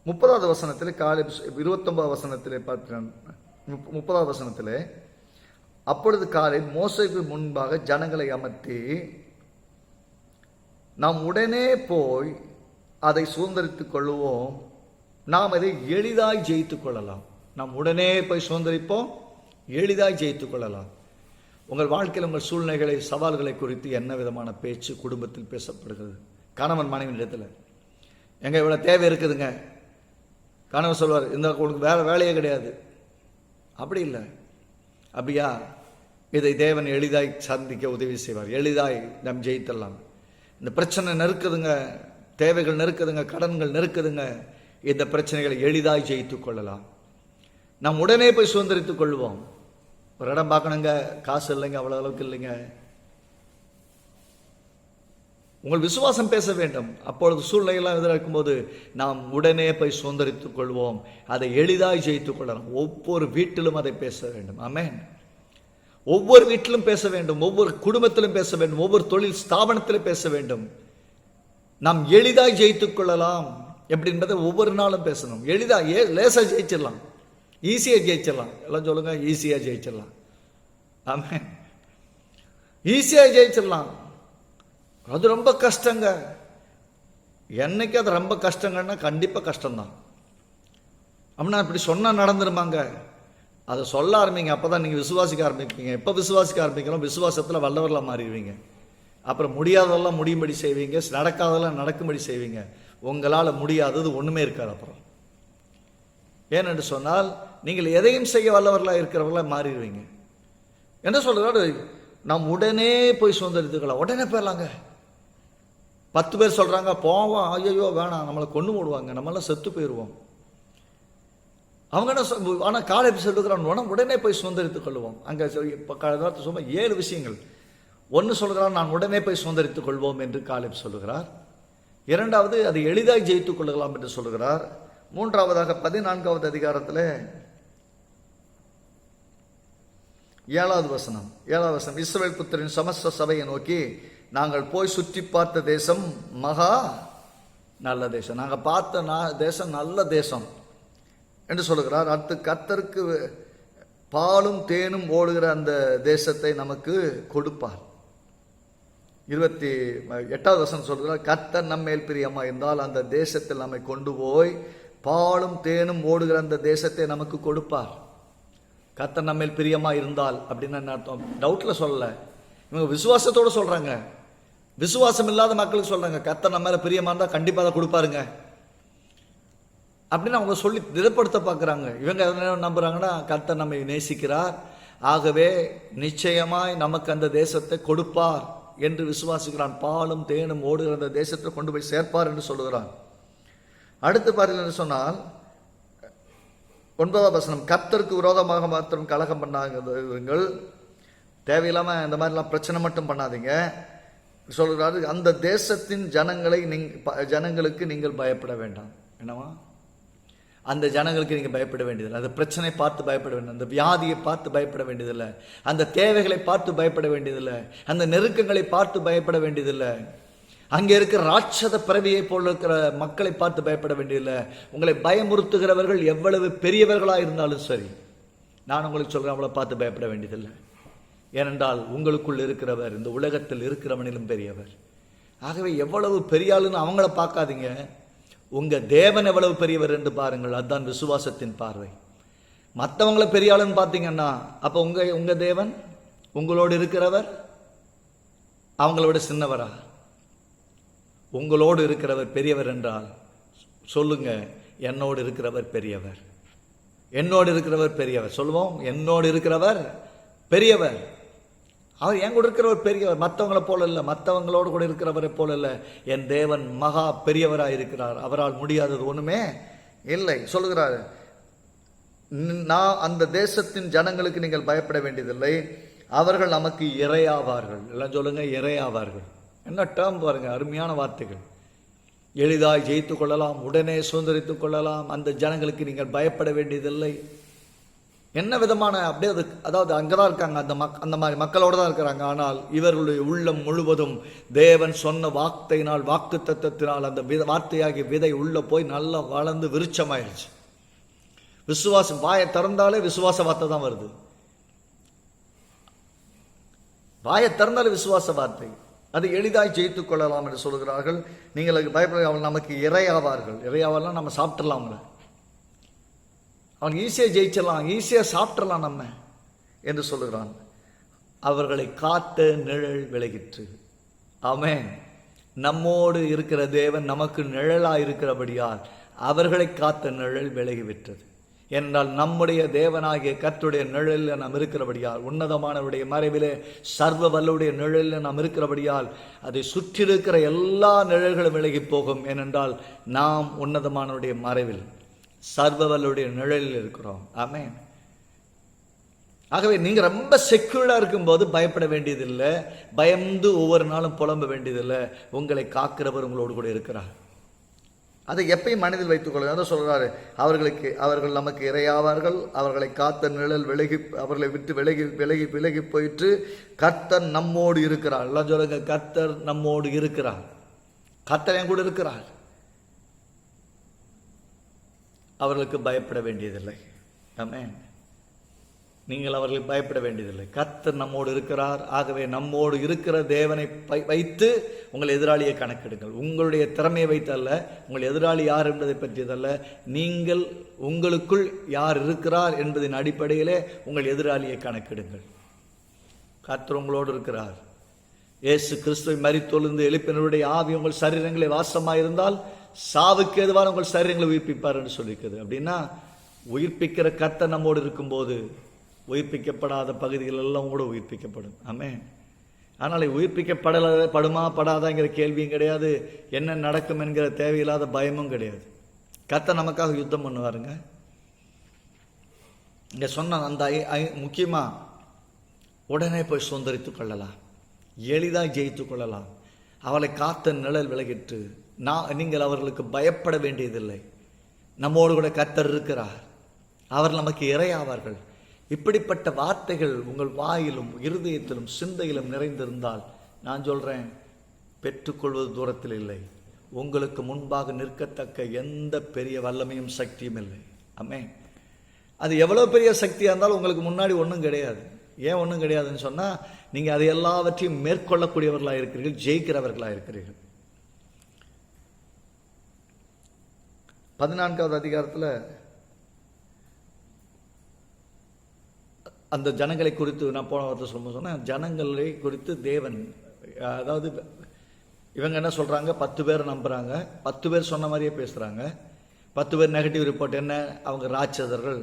30வது வசனத்தில், காலை 29வது வசனத்திலே பார்க்கிறேன். 30வது வசனத்திலே, அப்பொழுது காலை மோசேக்கு முன்பாக ஜனங்களை அமர்த்தி, நாம் உடனே போய் அதை சுதந்திரித்துக் கொள்ளுவோம், நாம் அதை எளிதாய் ஜெயித்துக் கொள்ளலாம். நாம் உடனே போய் சுதந்திரிப்போம், எளிதாய் ஜெயித்துக் கொள்ளலாம். உங்கள் வாழ்க்கையில் உங்கள் சூழ்நிலைகளை, சவால்களை குறித்து என்ன விதமான பேச்சு குடும்பத்தில் பேசப்படுகிறது? கணவன் மனைவி இடத்துல எங்க இவ்வளவு தேவை இருக்குதுங்க, கணவன் சொல்வார், இந்த உனக்கு வேற வேலையே கிடையாது. அப்படி இல்லை. அப்படியா? இதை தேவன் எளிதாய் சந்திக்க உதவி செய்வார், எளிதாய் நாம் ஜெயித்தலாம். இந்த பிரச்சனை நெருக்குதுங்க, தேவைகள் நெருக்குதுங்க, கடன்கள் நெருக்குதுங்க, இந்த பிரச்சனைகளை எளிதாய் ஜெயித்துக் கொள்ளலாம். நாம் உடனே போய் சுதந்திரித்துக் கொள்வோம். ஒரு இடம் பார்க்கணுங்க, காசு இல்லைங்க, அவ்வளோ அளவுக்கு இல்லைங்க. உங்கள் விசுவாசம் பேச வேண்டும். அப்பொழுது சூழ்நிலையெல்லாம் எதிராக இருக்கும்போது நாம் உடனே போய் சுதந்திரித்துக் கொள்வோம், அதை எளிதாய் ஜெயித்துக் கொள்ளலாம். ஒவ்வொரு வீட்டிலும் அதை பேச வேண்டும். ஆமென். ஒவ்வொரு வீட்டிலும் பேச வேண்டும், ஒவ்வொரு குடும்பத்திலும் பேச வேண்டும், ஒவ்வொரு தொழில் ஸ்தாபனத்திலும் பேச வேண்டும். நாம் எளிதாய் ஜெயித்துக் கொள்ளலாம் எப்படி என்பதை ஒவ்வொரு நாளும் பேசணும். எளிதாக லேசாக ஜெயிச்சிடலாம், ஈஸியாக ஜெயிச்சிடலாம். எல்லாம் சொல்லுங்க, ஈஸியாக ஜெயிச்சிடலாம். ஆமென். ஈஸியாக ஜெயிச்சிடலாம். அது ரொம்ப கஷ்டங்க. என்னைக்கு அது ரொம்ப கஷ்டங்கன்னா கண்டிப்பாக கஷ்டம்தான். அப்படின்னா இப்படி சொன்னால் நடந்துருமாங்க? அதை சொல்ல ஆரம்பிங்க, அப்போ தான் நீங்கள் விசுவாசிக்க ஆரம்பிப்பீங்க. எப்போ விசுவாசிக்க ஆரம்பிக்கிறோம், விசுவாசத்தில் வல்லவர்களாக மாறிடுவீங்க. அப்புறம் முடியாததெல்லாம் முடியும்படி செய்வீங்க, நடக்காதெல்லாம் நடக்கும்படி செய்வீங்க. உங்களால் முடியாதது ஒன்றுமே இருக்காது அப்புறம். ஏனென்று சொன்னால் நீங்கள் எதையும் செய்ய வல்லவர்களாக இருக்கிறவர்களாக மாறிடுவீங்க. என்ன சொல்கிறாரு? நாம் உடனே போய் சுதந்திரித்துக்கலாம். உடனே போயிடலாங்க. 10 பேர் சொல்கிறாங்க போவோம், ஐயோ வேணாம், நம்மளை கொண்டு போடுவாங்க, நம்மளாம் செத்து போயிடுவோம். அவங்க என்ன ஆனால் காலை சொல்லுகிறான், உடனே போய் சுதந்திரித்துக் கொள்வோம். அங்கே சொல்ல 7 விஷயங்கள். ஒன்று சொல்கிறார், நான் உடனே போய் சுதந்திரித்துக் கொள்வோம் என்று காலேப் சொல்லுகிறார். இரண்டாவது, அதை எளிதாய் ஜெயித்துக் கொள்ளலாம் என்று சொல்லுகிறார். மூன்றாவதாக 14வது அதிகாரத்தில் 7வது வசனம், இஸ்ரவேல் புத்திரின் சமஸ்த சபையை நோக்கி, நாங்கள் போய் சுற்றி பார்த்த தேசம் மகா நல்ல தேசம், நாங்கள் பார்த்த தேசம் நல்ல தேசம் என்று சொல்லுகிறார். அடுத்து, கர்த்தருக்கு பாலும் தேனும் ஓடுகிற அந்த தேசத்தை நமக்கு கொடுப்பார். 28வது வசனம் சொல்கிறார், கர்த்தர் நம்மேல் பிரியமா இருந்தால் அந்த தேசத்தில் நம்மை கொண்டு போய் பாலும் தேனும் ஓடுகிற அந்த தேசத்தை நமக்கு கொடுப்பார். கர்த்தர் நம்மேல் பிரியமா இருந்தால் அப்படின்னு என்ன அர்த்தம்? டவுட்ல சொல்லல, இவங்க விசுவாசத்தோடு சொல்றாங்க. விசுவாசம் இல்லாத மக்களுக்கு சொல்றாங்க, கர்த்தர் நம்ம மேல பிரியமா இருந்தால் கண்டிப்பாக அதை கொடுப்பாருங்க அப்படின்னு அவங்க சொல்லி திடப்படுத்த பார்க்குறாங்க. இவங்க என்ன நம்புறாங்கன்னா, கர்த்தர் நம்மை நேசிக்கிறார், ஆகவே நிச்சயமாய் நமக்கு அந்த தேசத்தை கொடுப்பார் என்று விசுவாசிக்கிறான். பாலும் தேனும் ஓடுகிற அந்த தேசத்தை கொண்டு போய் சேர்ப்பார் என்று சொல்லுகிறான். அடுத்து பாருங்கள் என்று சொன்னால் 9ஆம் வசனம், கர்த்தருக்கு விரோதமாக மாத்திரம் கலகம் பண்ணாதீர்கள், தேவையில்லாம இந்த மாதிரிலாம் பிரச்சனை மட்டும் பண்ணாதீங்க சொல்கிறாரு. அந்த தேசத்தின் ஜனங்களுக்கு நீங்கள் பயப்பட வேண்டாம். என்னவா? அந்த ஜனங்களுக்கு நீங்கள் பயப்பட வேண்டியதில்லை. அந்த பிரச்சனை பார்த்து பயப்பட வேண்டியது, அந்த வியாதியை பார்த்து பயப்பட வேண்டியதில்லை, அந்த தேவைகளை பார்த்து பயப்பட வேண்டியதில்லை, அந்த நெருக்கங்களை பார்த்து பயப்பட வேண்டியதில்லை, அங்கே இருக்கிற ராட்சத பிறவியை போல் இருக்கிற மக்களை பார்த்து பயப்பட வேண்டியதில்லை. உங்களை பயமுறுத்துகிறவர்கள் எவ்வளவு பெரியவர்களாக இருந்தாலும் சரி, நான் உங்களுக்கு சொல்கிறேன், அவங்கள பார்த்து பயப்பட வேண்டியதில்லை. ஏனென்றால் உங்களுக்குள் இருக்கிறவர் இந்த உலகத்தில் இருக்கிறவனிலும் பெரியவர். ஆகவே எவ்வளவு பெரிய ஆளுன்னு அவங்கள பார்க்காதீங்க, உங்க தேவன் எவ்வளவு பெரியவர் என்று பாருங்கள். அதுதான் விசுவாசத்தின் பார்வை. மற்றவங்கள பெரிய ஆளுன்னு பார்த்தீங்கன்னா அப்போ உங்க தேவன் உங்களோடு இருக்கிறவர் அவங்களோட சின்னவரா? உங்களோடு இருக்கிறவர் பெரியவர் என்றால் சொல்லுங்க, என்னோடு இருக்கிறவர் பெரியவர். என்னோடு இருக்கிறவர் பெரியவர் சொல்லுவோம். என்னோடு இருக்கிறவர் பெரியவர். அவர் என் கூட இருக்கிறவர் பெரியவர். மற்றவங்களை போல இல்லை, மற்றவங்களோடு கூட இருக்கிறவரை போல இல்லை. என் தேவன் மகா பெரியவராக இருக்கிறார். அவரால் முடியாதது ஒண்ணுமே இல்லை சொல்லுகிறார். நான் அந்த தேசத்தின் ஜனங்களுக்கு நீங்கள் பயப்பட வேண்டியதில்லை, அவர்கள் நமக்கு இரையாவார்கள். எல்லாம் சொல்லுங்க, இரையாவார்கள். என்ன டேர்ம் பாருங்க, அருமையான வார்த்தைகள். எளிதாய் ஜெயித்து கொள்ளலாம், உடனே சுதந்திரித்துக் கொள்ளலாம், அந்த ஜனங்களுக்கு நீங்கள் பயப்பட வேண்டியதில்லை. என்ன விதமான அப்படியே அதாவது அங்கதான் இருக்காங்க, அந்த மாதிரி மக்களோட தான் இருக்கிறாங்க. ஆனால் இவர்களுடைய உள்ளம் முழுவதும் தேவன் சொன்ன வார்த்தையினால், வாக்கு தத்துவத்தினால் அந்த வார்த்தையாகிய விதை உள்ள போய் நல்லா வளர்ந்து விருட்சமாயிருச்சு. விசுவாசம் வாயை திறந்தாலே விசுவாச வார்த்தை தான் வருது. வாயை திறந்தாலே விசுவாச வார்த்தை. அது எளிதாய் ஜெயித்துக் கொள்ளலாம் என்று சொல்கிறார்கள். நீங்கள் பயப்பட, அவள் நமக்கு இரையாவார்கள். இரையாவார்லாம் நம்ம சாப்பிட்டுடலாம்ல, அவன் ஈஸியாக ஜெயிச்சிடலாம், ஈஸியாக சாப்பிட்றலாம் நம்ம என்று சொல்லுகிறான். அவர்களை காத்த நிழல் விலகிற்று. ஆமென். நம்மோடு இருக்கிற தேவன் நமக்கு நிழலாக இருக்கிறபடியால் அவர்களை காத்த நிழல் விலகிவிட்டது. என்றால் நம்முடைய தேவனாகிய கர்த்தருடைய நிழலில் நாம் இருக்கிறபடியால், உன்னதமானவருடைய மறைவிலே சர்வ வல்லவுடைய நிழலில் நாம் இருக்கிறபடியால் அதை சுற்றி இருக்கிற எல்லா நிழல்களும் விலகி போகும். ஏனென்றால் நாம் உன்னதமானவருடைய மறைவில் சர்வ வல்லவுடைய நிழலில் இருக்கிறோம். ஆமென். ஆகவே நீங்க ரொம்ப செக்யூர்டா இருக்கும்போது பயப்பட வேண்டியதில்லை, பயந்து ஒவ்வொரு நாளும் புலம்ப வேண்டியதில்லை. உங்களை காக்கிறவர் உங்களோடு கூட இருக்கிறார். அதை எப்பயும் மனதில் வைத்துக் கொள்ளுங்க. அதான் சொல்றாரு, அவர்கள் நமக்கு இரையாவார்கள், அவர்களை காத்த நிழல் விலகி, அவர்களை விட்டு விலகி விலகி விலகி போயிட்டு கர்த்தர் நம்மோடு இருக்கிறார். எல்லாம் சொல்லுங்க, கர்த்தர் நம்மோடு இருக்கிறார். கர்த்தர் என் கூட இருக்கிறார். அவர்களுக்கு பயப்பட வேண்டியதில்லை. ஆமென். நீங்கள் அவர்களுக்கு பயப்பட வேண்டியதில்லை. கர்த்தர் நம்மோடு இருக்கிறார். ஆகவே நம்மோடு இருக்கிற தேவனை வைத்து உங்கள் எதிராளியை கணக்கெடுங்கள். உங்களுடைய திறமையை வைத்தல்ல, உங்கள் எதிராளி யார் என்பதை பற்றியதல்ல, நீங்கள் உங்களுக்குள் யார் இருக்கிறார் என்பதன் அடிப்படையிலே உங்கள் எதிராளியை கணக்கெடுங்கள். கர்த்தர் உங்களோடு இருக்கிறார். இயேசு கிறிஸ்துவை மரித்தொழுந்து எழுப்பினருடைய ஆவி உங்கள் சரீரங்களை வாசமாயிருந்தால் சாவுக்கு எதுவான உங்கள் சரீரங்களை உயிர்ப்பிப்பார் என்று சொல்லியிருக்குது. அப்படின்னா உயிர்ப்பிக்கிற கர்த்தர் நம்மோடு இருக்கும்போது உயிர்ப்பிக்கப்படாத பகுதிகள் எல்லாம் கூட உயிர்ப்பிக்கப்படும். ஆமென். ஆனால் உயிர்ப்பிக்கப்படுமா படாதாங்கிற கேள்வியும் கிடையாது, என்ன நடக்கும் என்கிற தேவையில்லாத பயமும் கிடையாது. கர்த்தர் நமக்காக யுத்தம் பண்ணுவாருங்க. இங்க சொன்ன அந்த முக்கியமா உடனே போய் சுதந்திரித்துக் கொள்ளலாம், எளிதாக ஜெயித்துக் கொள்ளலாம். அவளை காத்த நிழல் விலகிட்டு நீங்கள் அவர்களுக்கு பயப்பட வேண்டியதில்லை. நம்மோடு கூட கர்த்தர் இருக்கிறார், அவர் நமக்கு இரையாவார்கள். இப்படிப்பட்ட வார்த்தைகள் உங்கள் வாயிலும் இருதயத்திலும் சிந்தையிலும் நிறைந்திருந்தால், நான் சொல்றேன், பெற்றுக்கொள்வது தூரத்தில் இல்லை. உங்களுக்கு முன்பாக நிற்கத்தக்க எந்த பெரிய வல்லமையும் சக்தியும் இல்லை. ஆமென். அது எவ்வளவு பெரிய சக்தியாக இருந்தாலும் உங்களுக்கு முன்னாடி ஒன்றும் கிடையாது. ஏன் ஒன்றும் கிடையாதுன்னு சொன்னா, நீங்க அதை எல்லாவற்றையும் மேற்கொள்ளக்கூடியவர்களாக இருக்கிறீர்கள், ஜெயிக்கிறவர்களாக இருக்கிறீர்கள். 14வது அதிகாரத்தில் அந்த ஜனங்களை குறித்து நான் போன வாரத்தை சொன்னேன். ஜனங்களை குறித்து தேவன், அதாவது இவங்க என்ன சொல்றாங்க, 10 பேர் நம்புறாங்க, 10 பேர் சொன்ன மாதிரியே பேசுறாங்க. 10 பேர் நெகட்டிவ் ரிப்போர்ட் என்ன, அவங்க ராட்சதர்கள்,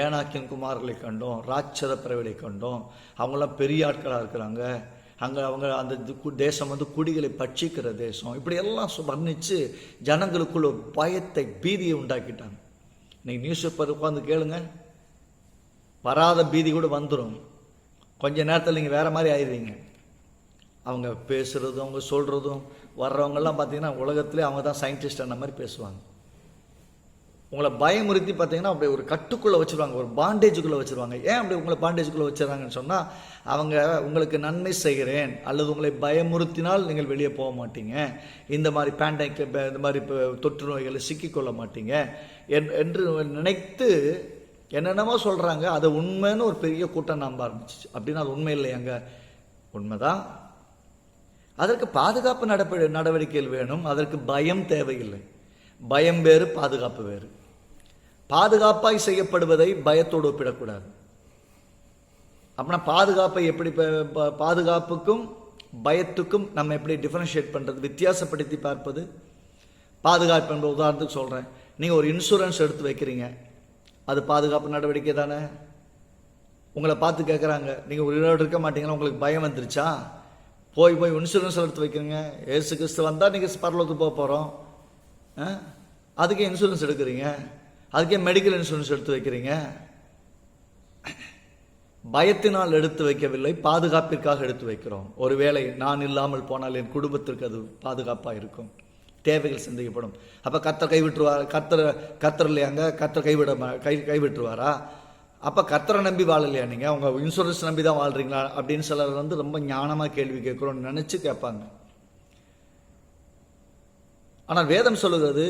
ஏனாக்கின் குமாரர்களை கண்டோம், ராட்சத பிறவிகளை கண்டோம். அவங்களாம் பெரிய ஆட்களாக இருக்கிறாங்க. அவங்க அந்த தேசம் குடிகளை பட்சிக்கிற தேசம். இப்படி எல்லாம் வர்ணித்து ஜனங்களுக்குள்ள ஒரு பயத்தை, பீதியை உண்டாக்கிட்டாங்க. இன்னைக்கு நியூஸ் பேப்பர் உட்காந்து கேளுங்க, வராத பீதி கூட வந்துடும். கொஞ்ச நேரத்தில் நீங்கள் வேறு மாதிரி ஆயிடுவீங்க. அவங்க பேசுகிறதும் அவங்க சொல்கிறதும் வர்றவங்கெல்லாம் பார்த்தீங்கன்னா உலகத்திலே அவங்க தான் சயின்டிஸ்ட் அந்த மாதிரி பேசுவாங்க. உங்களை பயமுறுத்தி பார்த்தீங்கன்னா அப்படி ஒரு கட்டுக்குள்ளே வச்சுருவாங்க, ஒரு பாண்டேஜுக்குள்ளே வச்சுருவாங்க. ஏன் அப்படி உங்களை பாண்டேஜுக்குள்ளே வச்சுருவாங்கன்னு சொன்னால், அவங்க உங்களுக்கு நன்மை செய்கிறேன் அல்லது உங்களை பயமுறுத்தினால் நீங்கள் வெளியே போக மாட்டீங்க, இந்த மாதிரி பேண்டமிக், இந்த மாதிரி தொற்று நோய்களை சிக்கிக்கொள்ள மாட்டீங்க என்று நினைத்து என்னென்னமோ சொல்கிறாங்க. அது உண்மைன்னு ஒரு பெரிய கூட்டம் நம்ப ஆரம்பிச்சிச்சு. அப்படின்னா அது உண்மை இல்லையாங்க? உண்மைதான். அதற்கு பாதுகாப்பு நடவடிக்கைகள் வேணும். அதற்கு பயம் தேவையில்லை. பயம் வேறு, பாதுகாப்பு வேறு. பாதுகாப்பாய் செய்யப்படுவதை பயத்தோடு ஒப்பிடக்கூடாது. அப்படின்னா பாதுகாப்பை எப்படி, பாதுகாப்புக்கும் பயத்துக்கும் நம்ம எப்படி டிஃபரன்ஷியேட் பண்ணுறது, வித்தியாசப்படுத்தி பார்ப்பது? பாதுகாப்பு என்ற உதாரணத்துக்கு சொல்கிறேன். நீங்கள் ஒரு இன்சூரன்ஸ் எடுத்து வைக்கிறீங்க, அது பாதுகாப்பு நடவடிக்கை தானே. உங்களை பார்த்து கேட்குறாங்க, நீங்கள் உயிரோடு இருக்க மாட்டீங்களா, உங்களுக்கு பயம் வந்துருச்சா? போய் இன்சூரன்ஸ் எடுத்து வைக்கிறீங்க. ஏசு கிறிஸ்து வந்தால் நீங்கள் பரலோகத்துக்கு போக போகிறோம், அதுக்கே இன்சூரன்ஸ் எடுக்கிறீங்க, அதுக்கே மெடிக்கல் இன்சூரன்ஸ் எடுத்து வைக்கிறீங்க. பயத்தினால் எடுத்து வைக்கவில்லை, பாதுகாப்பிற்காக எடுத்து வைக்கிறோம். ஒருவேளை நான் இல்லாமல் போனால் என் குடும்பத்திற்கு அது பாதுகாப்பாக இருக்கும், தேவைகள் சிந்திக்கப்படும். அப்போ கர்த்தர் கைவிட்டுருவார்? கர்த்தர் இல்லையாங்க, கர்த்தர் கைவிட்டுருவாரா? அப்போ கர்த்தரை நம்பி வாழலையா நீங்கள்? அவங்க இன்சூரன்ஸ் நம்பி தான் வாழ்றீங்களா அப்படின்னு சிலர் ரொம்ப ஞானமாக கேள்வி கேட்குறோன்னு நினச்சி கேட்பாங்க. ஆனால் வேதம் சொல்லுகிறது,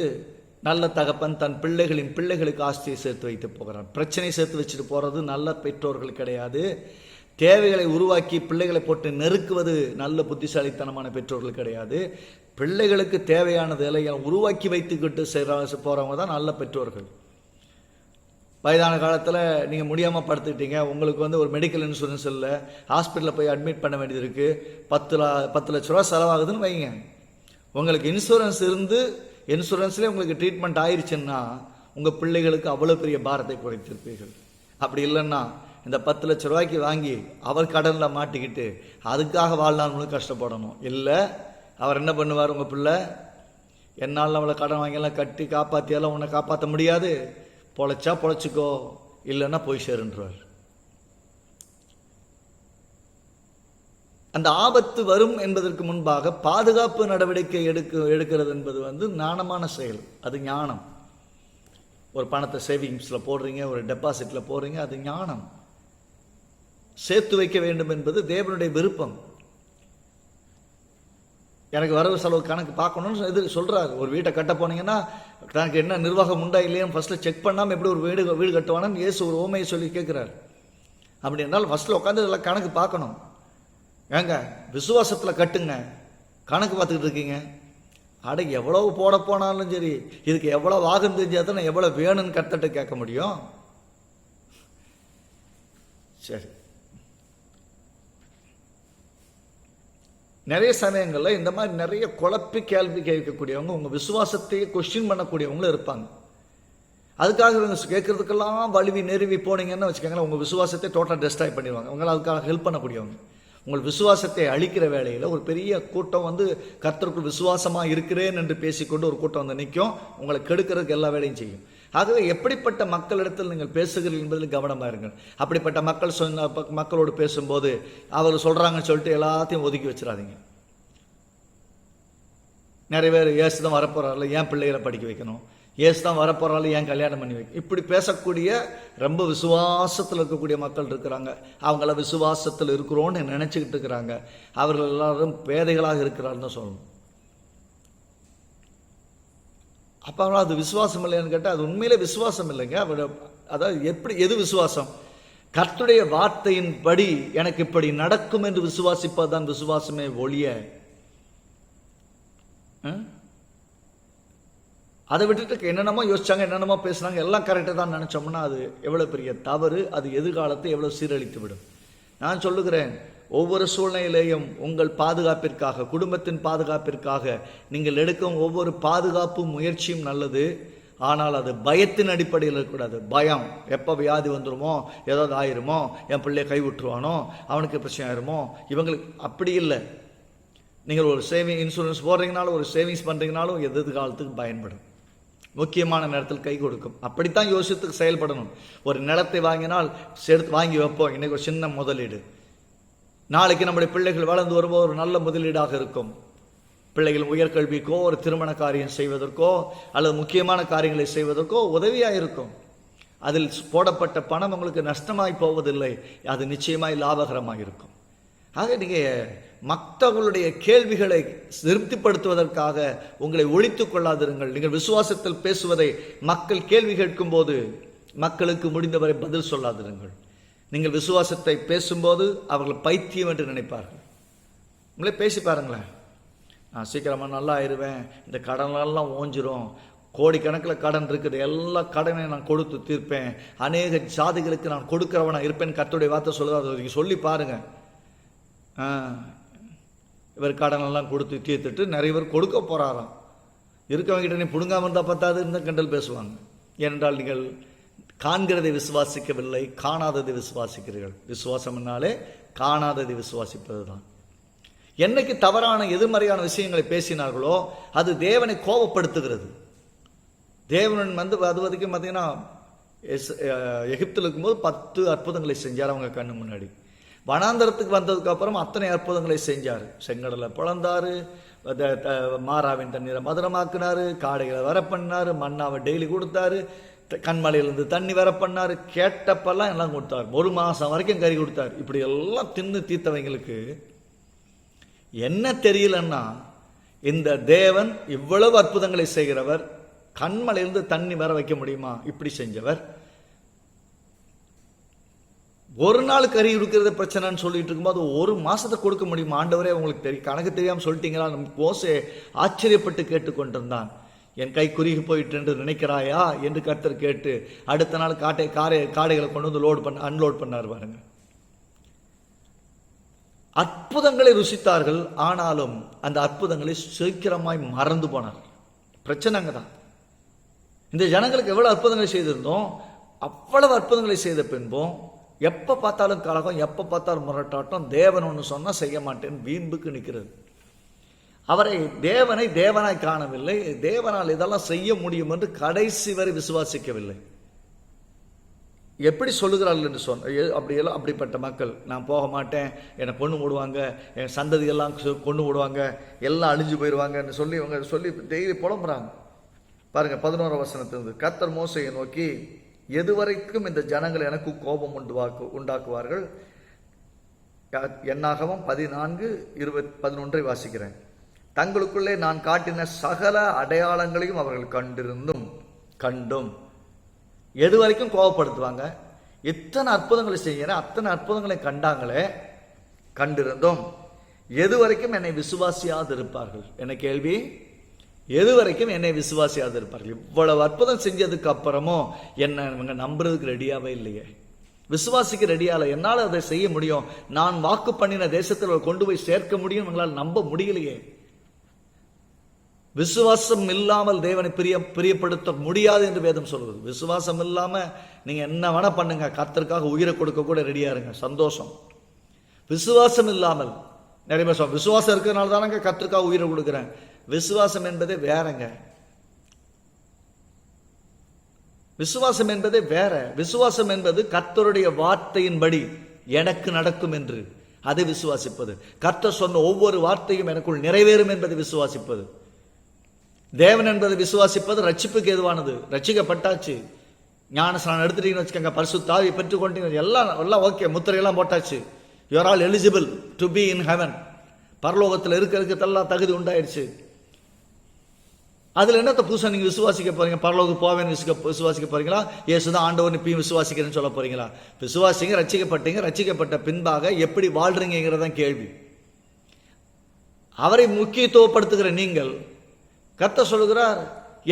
நல்ல தகப்பன் தன் பிள்ளைகளுக்கு ஆஸ்தியை சேர்த்து வைத்து போகிறான். பிரச்சனை சேர்த்து வச்சுட்டு போகிறது நல்ல பெற்றோர்கள் கிடையாது. தேவைகளை உருவாக்கி பிள்ளைகளை போட்டு நெருக்குவது நல்ல புத்திசாலித்தனமான பெற்றோர்கள் கிடையாது. பிள்ளைகளுக்கு தேவையானது எல்லாம் உருவாக்கி வைத்துக்கிட்டு போகிறவங்க தான் நல்ல பெற்றோர்கள். வயதான காலத்தில் நீங்கள் முடியாமல் படுத்துக்கிட்டீங்க, உங்களுக்கு ஒரு மெடிக்கல் இன்சூரன்ஸ் இல்லை, ஹாஸ்பிட்டலில் போய் அட்மிட் பண்ண வேண்டியது இருக்குது, 10 லட்ச ரூபா செலவாகுதுன்னு வைங்க. உங்களுக்கு இன்சூரன்ஸ் இருந்து இன்சூரன்ஸ்லேயே உங்களுக்கு ட்ரீட்மெண்ட் ஆயிடுச்சுன்னா உங்கள் பிள்ளைகளுக்கு அவ்வளோ பெரிய பாரத்தை குறைத்திருப்பீர்கள். அப்படி இல்லைன்னா இந்த 10 லட்ச ரூபாய்க்கு வாங்கி அவர் கடனில் மாட்டிக்கிட்டு அதுக்காக வாழ்நாள் கஷ்டப்படணும். இல்லை, அவர் என்ன பண்ணுவார், உங்கள் பிள்ளை என்னால் அவளை கடன் வாங்கியெல்லாம் கட்டி காப்பாற்றியெல்லாம் உன்னை காப்பாற்ற முடியாது, பொழைச்சா பொழைச்சிக்கோ, இல்லைன்னா போய் சேருன்றார். அந்த ஆபத்து வரும் என்பதற்கு முன்பாக பாதுகாப்பு நடவடிக்கை எடுக்கிறது என்பது ஞானமான செயல். அது ஞானம். ஒரு பணத்தை சேவிங்ஸில் போடுறீங்க, ஒரு டெபாசிட்டில் போடுறீங்க, அது ஞானம். சேர்த்து வைக்க வேண்டும் என்பது தேவனுடைய விருப்பம். எனக்கு வரவு செலவு கணக்கு பார்க்கணும்னு இது சொல்கிறார். ஒரு வீட்டை கட்ட போனீங்கன்னா தனக்கு என்ன நிர்வாகம் உண்டா இல்லையான்னு ஃபஸ்ட்டில் செக் பண்ணாமல் எப்படி ஒரு வீடு கட்டுவானு இயேசு ஒரு ஓமையை சொல்லி கேட்குறார். அப்படி இருந்தாலும் ஃபஸ்ட்டில் உட்காந்து இதெல்லாம் கணக்கு பார்க்கணும். ஏங்க விசுவாசத்தில் கட்டுங்க, கணக்கு பார்த்துக்கிட்டு இருக்கீங்க. அட எவ்வளவு போட போனாலும் சரி, இதுக்கு எவ்வளோ ஆகும் தெரிஞ்சால் தான் எவ்வளோ வேணும்னு கர்த்தர்ட்ட கேட்க முடியும். சரி, நிறைய சமயங்களில் இந்த மாதிரி நிறைய குழப்பி கேள்வி கேட்கக்கூடியவங்க, உங்கள் விசுவாசத்தையே கொஸ்டின் பண்ணக்கூடியவங்களும் இருப்பாங்க. அதுக்காக இவங்க கேட்கறதுக்கெல்லாம் வலிவி நெருவி போனீங்கன்னு வச்சுக்கோங்களேன், உங்கள் விசுவாசத்தை டோட்டலாக டெஸ்ட்ராய் பண்ணிடுவாங்க. அவங்களால அதுக்காக ஹெல்ப் பண்ணக்கூடியவங்க. உங்கள் விசுவாசத்தை அழிக்கிற வேளையில் ஒரு பெரிய கூட்டம் கர்த்தருக்குள் விசுவாசமாக இருக்கிறேன் என்று பேசிக்கொண்டு ஒரு கூட்டம் நிற்கும், உங்களை கெடுக்கிறதுக்கு எல்லா வேலையும் செய்யும். ஆகவே எப்படிப்பட்ட மக்களிடத்தில் நீங்கள் பேசுகிறீர்கள் என்பதில் கவனமாக இருங்கள். அப்படிப்பட்ட மக்களோடு பேசும்போது அவர் சொல்கிறாங்கன்னு சொல்லிட்டு எல்லாத்தையும் ஒதுக்கி வச்சிடாதீங்க. நிறைய பேர் ஏசு தான் வரப்போகிறாள், ஏன் பிள்ளைகளை படிக்க வைக்கணும், ஏசு தான் வரப்போகிறாள், ஏன் கல்யாணம் பண்ணி வைக்கணும், இப்படி பேசக்கூடிய ரொம்ப விசுவாசத்தில் இருக்கக்கூடிய மக்கள் இருக்கிறாங்க. அவங்கள விசுவாசத்தில் இருக்கிறோன்னு நினச்சிக்கிட்டு இருக்கிறாங்க. அவர்கள் எல்லாரும் பேதைகளாக இருக்கிறான்னு தான் சொல்லணும். அப்போ அது விசுவாசம் இல்லைன்னு கேட்டால் அது உண்மையிலே விசுவாசம் இல்லைங்க. அதாவது எது விசுவாசம்? கர்த்தருடைய வார்த்தையின்படி எனக்கு இப்படி நடக்கும் என்று விசுவாசிப்பதுதான் விசுவாசமே ஒழிய, அதை விட்டுட்டு என்னென்னமோ யோசிச்சாங்க, என்னென்னமோ பேசுனாங்க, எல்லாம் கரெக்டாக தான் நினச்சோம்னா அது எவ்வளோ பெரிய தவறு. அது எதிர்காலத்தை எவ்வளோ சீரழித்து விடும். நான் சொல்லுகிறேன், ஒவ்வொரு சூழ்நிலையிலேயும் உங்கள் பாதுகாப்பிற்காக, குடும்பத்தின் பாதுகாப்பிற்காக நீங்கள் எடுக்கும் ஒவ்வொரு பாதுகாப்பு முயற்சியும் நல்லது. ஆனால் அது பயத்தின் அடிப்படையில் இருக்கக்கூடாது. பயம், எப்போ வியாதி வந்துருமோ, ஏதாவது ஆயிருமோ, என் பிள்ளைய கை விட்டுருவானோ, அவனுக்கு பிரச்சனை ஆயிருமோ, இவங்களுக்கு அப்படி இல்லை. நீங்கள் ஒரு இன்சூரன்ஸ் போடுறீங்கனாலும், ஒரு சேவிங்ஸ் பண்ணுறீங்கனாலும் எதிர்காலத்துக்கு பயன்படும், முக்கியமான நேரத்தில் கை கொடுக்கும். அப்படித்தான் யோசித்து செயல்படணும். ஒரு நிலத்தை வாங்கினால் சேர்த்து வாங்கி வைப்போம், இன்னைக்கு ஒரு சின்ன முதலீடு, நாளைக்கு நம்முடைய பிள்ளைகள் வளர்ந்து வரும்போது ஒரு நல்ல முதலீடாக இருக்கும். பிள்ளைகள் உயர்கல்விக்கோ, ஒரு திருமண காரியம் செய்வதற்கோ, அல்லது முக்கியமான காரியங்களை செய்வதற்கோ உதவியாக இருக்கும். அதில் போடப்பட்ட பணம் உங்களுக்கு நஷ்டமாய் போவதில்லை, அது நிச்சயமாய் லாபகரமாக இருக்கும். ஆக நீங்கள் மற்றவர்களுடைய கேள்விகளை திருப்திப்படுத்துவதற்காக உங்களை ஒழித்துக் கொள்ளாதிருங்கள். நீங்கள் விசுவாசத்தில் பேசுவதை மக்கள் கேள்வி கேட்கும் போது மக்களுக்கு முடிந்தவரை பதில் சொல்லாதிருங்கள். நீங்கள் விசுவாசத்தை பேசும்போது அவர்கள் பைத்தியம் என்று நினைப்பார்கள். உங்களே பேசி பாருங்களேன், நான் சீக்கிரமாக நல்லா ஆயிடுவேன், இந்த கடனெல்லாம் ஓஞ்சிரும், கோடிக்கணக்கில் கடன் இருக்குது, எல்லா கடனையும் நான் கொடுத்து தீர்ப்பேன், அநேக ஜாதிகளுக்கு நான் கொடுக்கிறவனா இருப்பேன், கர்த்தருடைய வார்த்தை சொல்லுவார். சொல்லி பாருங்க, இவர் கடனெல்லாம் கொடுத்து தீர்த்துட்டு நிறைய பேர் கொடுக்க போறாராம். இருக்கவங்கிட்ட நீ புடுங்காமல் இருந்தால் பத்தாது இருந்தால் கிண்டல் பேசுவாங்க. ஏனென்றால் நீங்கள் காண்கிறதை விசுவாசிக்கவில்லை, காணாததை விசுவாசிக்கிறீர்கள். விசுவாசம்னாலே காணாததை விசுவாசிப்பது தான். என்னைக்கு தவறான எதிர்மறையான விஷயங்களை பேசினார்களோ அது தேவனை கோபப்படுத்துகிறது. தேவன் அது வரைக்கும் பார்த்தீங்கன்னா எகிப்தில் இருக்கும்போது 10 அற்புதங்களை செஞ்சார் அவங்க கண்ணு முன்னாடி. வனாந்தரத்துக்கு வந்ததுக்கு அப்புறம் அத்தனை அற்புதங்களை செஞ்சார். செங்கடலை பிளந்தாரு, மாறாவின் தண்ணீரை மதுரமாக்குனாரு, காடைகளை வர பண்ணாரு, மண்ணாவை டெய்லி கொடுத்தாரு, கண்மலையிலிருந்து தண்ணி வர பண்ணாரு, கேட்டப்பெல்லாம் எல்லாம் கொடுத்தாரு. 1 மாசம் வரைக்கும் கறி கொடுத்தாரு. இப்படி எல்லாம் தின்னு தீர்த்தவங்களுக்கு என்ன தெரியலன்னா, இந்த தேவன் இவ்வளவு அற்புதங்களை செய்கிறவர், கண்மலையிலிருந்து தண்ணி வர வைக்க முடியுமா இப்படி செஞ்சவர், ஒரு நாள் கறி கொடுக்கறது பிரச்சனைன்னு சொல்லிட்டு இருக்கும்போது 1 மாசத்தை கொடுக்க முடியுமா ஆண்டவரே, உங்களுக்கு தெரியும், கணக்கு தெரியாமல் சொல்லிட்டீங்களா? மோசே ஆச்சரியப்பட்டு கேட்டுக்கொண்டிருந்தான். என் கை குறுகி போயிட்டு என்று நினைக்கிறாயா என்று கர்த்தர் கேட்டு அடுத்த நாள் காடைகளை கொண்டு வந்து அன்லோட் பண்ணார் பாருங்க. அற்புதங்களை ருசித்தார்கள், ஆனாலும் அந்த அற்புதங்களை சீக்கிரமாய் மறந்து போனார். பிரச்சனை அங்கதான். இந்த ஜனங்களுக்கு எவ்வளவு அற்புதங்களை செய்திருந்தோம், அவ்வளவு அற்புதங்களை செய்த பின்பும் எப்ப பார்த்தாலும் கலகம், எப்ப பார்த்தாலும் முரட்டாட்டம், தேவன் ஒன்று சொன்னா செய்ய மாட்டேன் வீம்புக்கு நிற்கிறது. தேவனை தேவனாய் காணவில்லை, தேவனால் இதெல்லாம் செய்ய முடியும் என்று கடைசி வரை விசுவாசிக்கவில்லை. எப்படி சொல்லுகிறார்கள் என்று அப்படிப்பட்ட மக்கள், நான் போக மாட்டேன், என்னை கொண்டு விடுவாங்க, என் சந்ததியெல்லாம் கொண்டு விடுவாங்க, எல்லாம் அழிஞ்சு போயிடுவாங்கன்னு சொல்லி டெய்லி புலம்புறாங்க பாருங்க. 11ஆம் வசனத்திலிருந்து கர்த்தர் மோசையை நோக்கி, எதுவரைக்கும் இந்த ஜனங்கள் எனக்கு கோபம் உண்டாக்குவார்கள்? என்னாகவும் 14:11 வாசிக்கிறேன். தங்களுக்குள்ளே நான் காட்டின சகல அடையாளங்களையும் அவர்கள் கண்டும் எது வரைக்கும் கோபப்படுத்துவாங்க? இத்தனை அற்புதங்களை செய்கிறேன், அத்தனை அற்புதங்களை கண்டிருந்தோம், எது வரைக்கும் என்னை விசுவாசியாது இருப்பார்கள்? என்ன கேள்வி? எது வரைக்கும் என்னை விசுவாசியாது இருப்பார்கள்? இவ்வளவு அற்புதம் செஞ்சதுக்கு அப்புறமும் என்ன இவங்க நம்புறதுக்கு ரெடியாவே இல்லையே, விசுவாசிக்க ரெடியால. என்னால் அதை செய்ய முடியும், நான் வாக்கு பண்ணின தேசத்தில் கொண்டு போய் சேர்க்க முடியும், எங்களால் நம்ப முடியலையே. விசுவாசம் இல்லாமல் தேவனை பிரியப்படுத்த முடியாது என்று வேதம் சொல்வது. விசுவாசம் இல்லாம நீங்க என்ன வேணா பண்ணுங்க, கர்த்தருக்காக உயிரை கொடுக்க கூட ரெடியா இருங்க, சந்தோஷம். விசுவாசம் இல்லாமல் நிறைய பேர் விசுவாசம் இருக்கிறதுனால தானங்க கர்த்தருக்காக உயிரை கொடுக்குறேன். விசுவாசம் என்பதே வேறங்க. விசுவாசம் என்பதே வேற. விசுவாசம் என்பது கர்த்தருடைய வார்த்தையின்படி எனக்கு நடக்கும் என்று அதை விசுவாசிப்பது. கர்த்தர் சொன்ன ஒவ்வொரு வார்த்தையும் எனக்குள் நிறைவேறும் என்பதை விசுவாசிப்பது. தேவன் என்பதை விசுவாசிப்பது ரட்சிப்புக்கு ஏதுவானது. ரட்சிக்கப்பட்டாச்சு, ஞானஸ்நானம் எடுத்துட்டீங்கன்னு வச்சுக்கோங்க, பரிசுத்த ஆவியை பெற்றுக்கொண்டீங்க, எல்லாம் ஓகே, முத்திரையெல்லாம் போட்டாச்சு, you are all eligible to be in heaven. பரலோகத்தில் இருக்கிறதுக்கெல்லாம் தகுதி உண்டாயிடுச்சு. அதுல என்னத்தை புதுசா நீங்க விசுவாசிக்க போறீங்க? பரலோகம் போவேன்னு விசுவாசிக்க போறீங்களா? இயேசுதான் ஆண்டவர் இப்பயும் விசுவாசிக்கிறேன்னு சொல்ல போறீங்களா? விசுவாசிங்க, ரட்சிக்கப்பட்டீங்க. ரட்சிக்கப்பட்ட பின்பாக எப்படி வாழ்றீங்கிறதான் கேள்வி. அவரை முக்கியத்துவப்படுத்துகிற நீங்கள், கர்த்தர் சொல்லுகிறார்,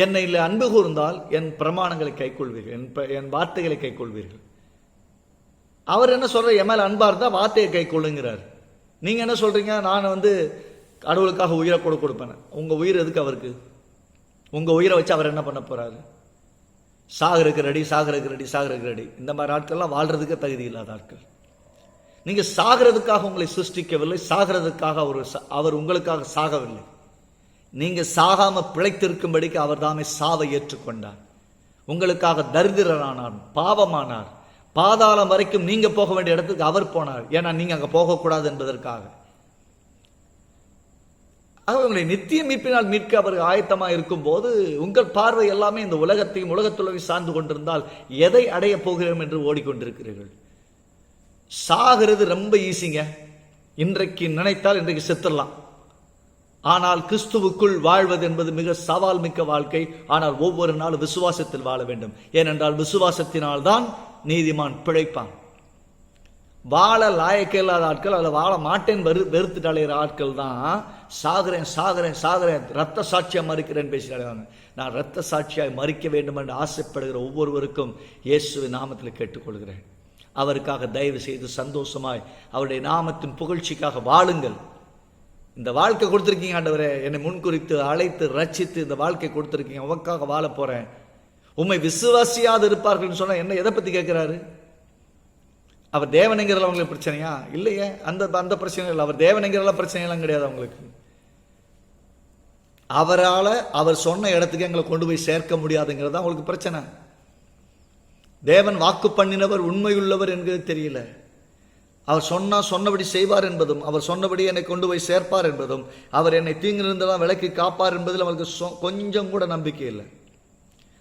என்னை அன்பு கூர்ந்தால் என் பிரமாணங்களை கைக்கொள்வீர்கள், என் வார்த்தைகளை கைக்கொள்வீர்கள். அவர் என்ன சொல்ற? என் மேல அன்பா இருந்தா வார்த்தையை கைக்கொள்ளுங்கிறார். நீங்க என்ன சொல்றீங்க? நான் கடவுளுக்காக உயிரை கொடுப்பேன். உங்க உயிர் எதுக்கு அவருக்கு? உங்க உயிரை வச்சு அவர் என்ன பண்ண போறாரு? சாகருக்கு ரெடி, சாகருக்கு ரெடி, சாகருக்கு ரெடி. இந்த மாதிரி ஆட்கள்லாம் வாழ்றதுக்கு தகுதி இல்லாத ஆட்கள். நீங்க சாகிறதுக்காக உங்களை சிருஷ்டிக்கவில்லை, சாகிறதுக்காக அவர் உங்களுக்காக சாகவில்லை. நீங்க சாகாம பிழைத்திருக்கும்படிக்கு அவர் தாமே சாவை ஏற்றுக்கொண்டார். உங்களுக்காக தரித்திரரானார், பாவமானார், பாதாளம் வரைக்கும் நீங்க போக வேண்டிய இடத்துக்கு அவர் போனார். ஏன்னா நீங்க அங்க போகக்கூடாது என்பதற்காக. உங்களை நித்திய மீட்பினால் மீட்க அவர் ஆயத்தமா இருக்கும் போது உங்கள் பார்வை எல்லாமே இந்த உலகத்தையும் உலகத்துலகையும் சார்ந்து கொண்டிருந்தால் எதை அடைய போகிறோம் என்று ஓடிக்கொண்டிருக்கிறீர்கள். சாகிறது ரொம்ப ஈஸிங்க. இன்றைக்கு நினைத்தால் இன்றைக்கு செத்துடலாம். ஆனால் கிறிஸ்துவுக்குள் வாழ்வது என்பது மிக சவால் மிக்க வாழ்க்கை. ஆனால் ஒவ்வொரு நாளும் விசுவாசத்தில் வாழ வேண்டும். ஏனென்றால் விசுவாசத்தினால் தான் நீதிமான் பிழைப்பான். வாழ லாயக்க இல்லாத ஆட்கள், அதில் வாழ மாட்டேன் வெறுத்துட்டு அலைகிற ஆட்கள் தான் சாகிறேன் சாகிறேன் சாகிறேன் ரத்த சாட்சியாக மறிக்கிறேன் பேசினாங்க. நான் ரத்த சாட்சியாய் மறிக்க வேண்டும் என்று ஆசைப்படுகிற ஒவ்வொருவருக்கும் இயேசுவின் நாமத்தில் கேட்டுக்கொள்கிறேன். அவருக்காக தயவு செய்து சந்தோஷமாய் அவருடைய நாமத்தின் புகழ்ச்சிக்காக வாழுங்கள். இந்த வாழ்க்கை கொடுத்துருக்கீங்க ஆண்டவரே, என்னை முன்குறித்து அழைத்து ரட்சித்து இந்த வாழ்க்கை கொடுத்துருக்கீங்க, உமக்காக வாழ போறேன். உம்மை விசுவாசியாது இருப்பார்கள் சொன்னா என்ன, எதை பத்தி கேட்கிறாரு? அவர் தேவனுங்கிறதுல அவங்களுக்கு பிரச்சனையா? இல்லையே, அந்த பிரச்சனை இல்லை. அவர் தேவனுங்கிறதுல பிரச்சனையெல்லாம் கிடையாது அவங்களுக்கு. அவரால் அவர் சொன்ன இடத்துக்கு எங்களை கொண்டு போய் சேர்க்க முடியாதுங்கிறது தான் அவங்களுக்கு பிரச்சனை. தேவன் வாக்கு பண்ணினவர் உண்மையுள்ளவர் என்கிறது தெரியல. அவர் சொன்னபடி செய்வார் என்பதும், அவர் சொன்னபடி என்னை கொண்டு போய் சேர்ப்பார் என்பதும், அவர் என்னை தீங்கிலிருந்தெல்லாம் விலக்கி காப்பார் என்பதில் அவருக்கு கொஞ்சம் கூட நம்பிக்கை இல்லை.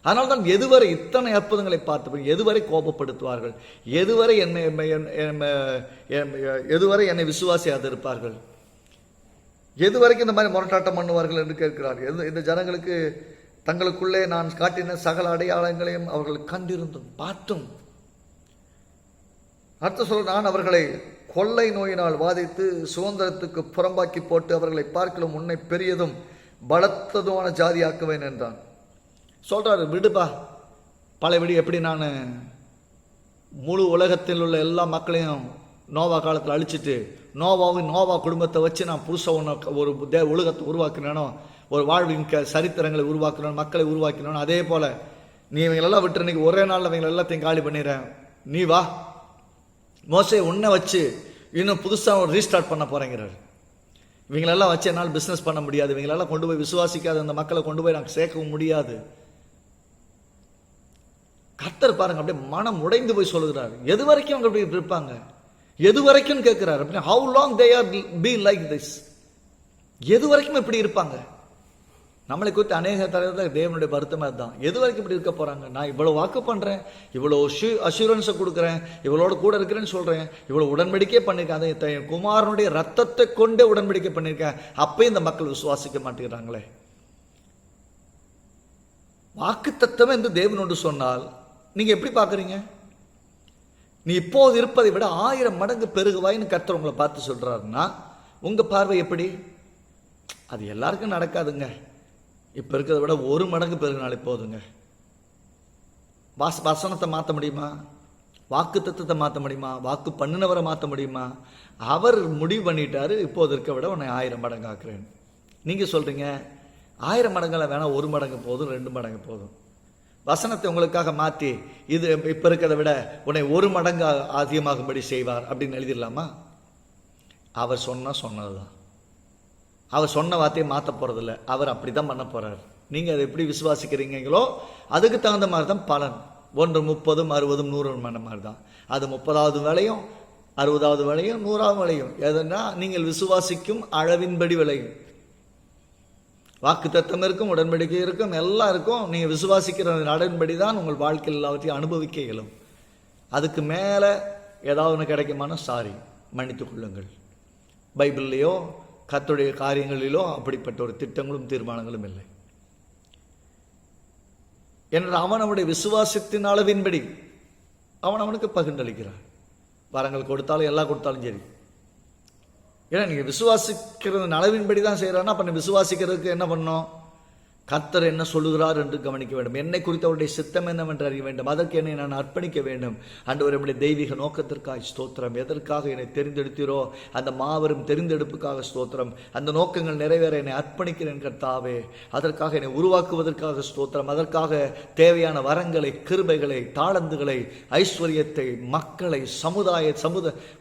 அதனால்தான் எதுவரை இத்தனை அற்புதங்களை பார்த்து எதுவரை கோபப்படுத்துவார்கள், எதுவரை என்னை விசுவாசியாது இருப்பார்கள், எதுவரைக்கும் இந்த மாதிரி முரட்டாட்டம் பண்ணுவார்கள் என்று கேட்கிறார். இந்த ஜனங்களுக்கு தங்களுக்குள்ளே நான் காட்டின சகல அடையாளங்களையும் அவர்கள் கண்டிருந்தும் பார்த்தும் அர்த்தம் சொல்ல, நான் அவர்களை கொள்ளை நோயினால் வாதித்து சுதந்திரத்துக்கு புறம்பாக்கி போட்டு அவர்களை பார்க்கலும் உன்னை பெரியதும் பலத்ததுமான ஜாதியாக்குவேன் என்றான். சொல்றாரு, விடுப்பா பழையபடி எப்படி நான் முழு உலகத்தில் உள்ள எல்லா மக்களையும் நோவா காலத்தில் அழிச்சிட்டு நோவா குடும்பத்தை வச்சு நான் புதுசாக ஒரு உலகத்தை உருவாக்கினேனோ, ஒரு வாழ்வின் சரித்திரங்களை உருவாக்கணும், மக்களை உருவாக்கணும். அதே போல நீ இவங்களெல்லாம் விட்டு இன்னைக்கு ஒரே நாளில் இவங்களை எல்லாத்தையும் காலி பண்ணிடுறேன், நீ வா, மோசே உன்னை வச்சு இன்னும் புதுசாக ஒரு ரீஸ்டார்ட் பண்ண போறேங்கிறார். இவங்களெல்லாம் வச்சு என்னால் பிஸ்னஸ் பண்ண முடியாது, இவங்களெல்லாம் கொண்டு போய் விசுவாசிக்காத அந்த மக்களை கொண்டு போய் நாங்கள் சேர்க்கவும் முடியாது. கர்த்தர் பாருங்க அப்படியே மனம் உடைந்து போய் சொல்லுகிறார். எது வரைக்கும் அவங்க அப்படி இருப்பாங்க, எது வரைக்கும் கேட்கிறார் அப்படின்னா, how long they are B like this, எது வரைக்கும் இப்படி இருப்பாங்க? நம்மளை குறித்து அநேக தலைவர்கள் தேவனுடைய வருத்தமா தான், எது வரைக்கும் இப்படி இருக்க போறாங்க? நான் இவ்வளவு வாக்கு பண்றேன், இவ்வளவு அஷூரன்ஸை கொடுக்குறேன், இவளோட கூட இருக்கிறேன்னு சொல்றேன், இவ்வளவு உடன்படிக்கை பண்ணிருக்கேன், அதை குமாரனுடைய ரத்தத்தை கொண்டே உடன்படிக்கை பண்ணிருக்கேன், அப்பயும் இந்த மக்கள் விசுவாசிக்க மாட்டேங்கிறாங்களே. வாக்கு தத்தம் என்று தேவன் ஒன்று சொன்னால் நீங்க எப்படி பாக்குறீங்க? நீ இப்போது இருப்பதை விட 1000 மடங்கு பெருகுவாயின்னு கர்த்தர் உங்களை பார்த்து சொல்றாருன்னா உங்க பார்வை எப்படி? அது எல்லாருக்கும் நடக்காதுங்க. இப்ப இருக்கிறத விட 1 மடங்கு பெருகினாலே போதுங்க. வசனத்தை மாற்ற முடியுமா? வாக்கு தத்துவத்தை மாற்ற முடியுமா? வாக்கு பண்ணினவரை மாற்ற முடியுமா? அவர் முடிவு பண்ணிட்டாரு, இப்போது இருக்க விட உன்னை 1000 மடங்கு ஆக்குறேன். நீங்க சொல்றீங்க 1000 மடங்குல வேணா 1 மடங்கு போதும், 2 மடங்கு போதும். வசனத்தை உங்களுக்காக மாற்றி இது இப்ப இருக்கிறத விட உன்னை 1 மடங்கு அதிகமாகும்படி செய்வார் அப்படின்னு எழுதிடலாமா? அவர் சொன்னதுதான். அவர் சொன்ன வார்த்தையை மாற்ற போறதில்லை. அவர் அப்படிதான் பண்ண போறார். நீங்க அதை எப்படி விசுவாசிக்கிறீங்களோ அதுக்கு தகுந்த மாதிரி தான் பலன். 1 30 60 100 மாதிரி தான். அது 30வது வேலையும் 60வது வேலையும் 100வது வேலையும் எதுனா நீங்கள் விசுவாசிக்கும் அளவின்படி விளையும். வாக்கு தத்தம் இருக்கும், உடன்படிக்கை இருக்கும், எல்லாம் இருக்கும். நீங்க விசுவாசிக்கிற நடன்படி தான் உங்கள் வாழ்க்கையில் எல்லாவற்றையும் அனுபவிக்க இயலும். அதுக்கு மேல ஏதாவது ஒன்று கிடைக்குமான சாரி மன்னித்துக் கொள்ளுங்கள். பைபிள்லையோ கர்த்தருடைய காரியங்களிலோ அப்படிப்பட்ட ஒரு திட்டங்களும் தீர்மானங்களும் இல்லை. என்று அவனுடைய விசுவாசத்தின் அளவின்படி அவனுக்கு பகிர்ந்தளிக்கிறார். வரங்கள் கொடுத்தாலும் எல்லாம் கொடுத்தாலும் சரி. ஏன்னா நீங்க விசுவாசிக்கிறது அளவின்படி தான் செய்யறான்னா, அப்ப விசுவாசிக்கிறதுக்கு என்ன பண்ணணும்? கர்த்தர் என்ன சொல்லுகிறார் என்று கவனிக்க வேண்டும். என்னை குறித்து அவருடைய சித்தம் என்னவென்று அறிய வேண்டும். அதற்கு என்னை நான் அர்ப்பணிக்க வேண்டும். ஆண்டவரே, நம்முடைய தெய்வீக நோக்கத்திற்காக ஸ்தோத்திரம். எதற்காக என்னை தெரிந்தெடுத்தீரோ அந்த மாபெரும் தெரிந்தெடுப்புக்காக ஸ்தோத்திரம். அந்த நோக்கங்கள் நிறைவேற என்னை அர்ப்பணிக்கிறேன் கர்த்தாவே. அதற்காக என்னை உருவாக்குவதற்காக ஸ்தோத்திரம். அதற்காக தேவையான வரங்களை, கிருபைகளை, தாளந்துகளை, ஐஸ்வர்யத்தை, மக்களை,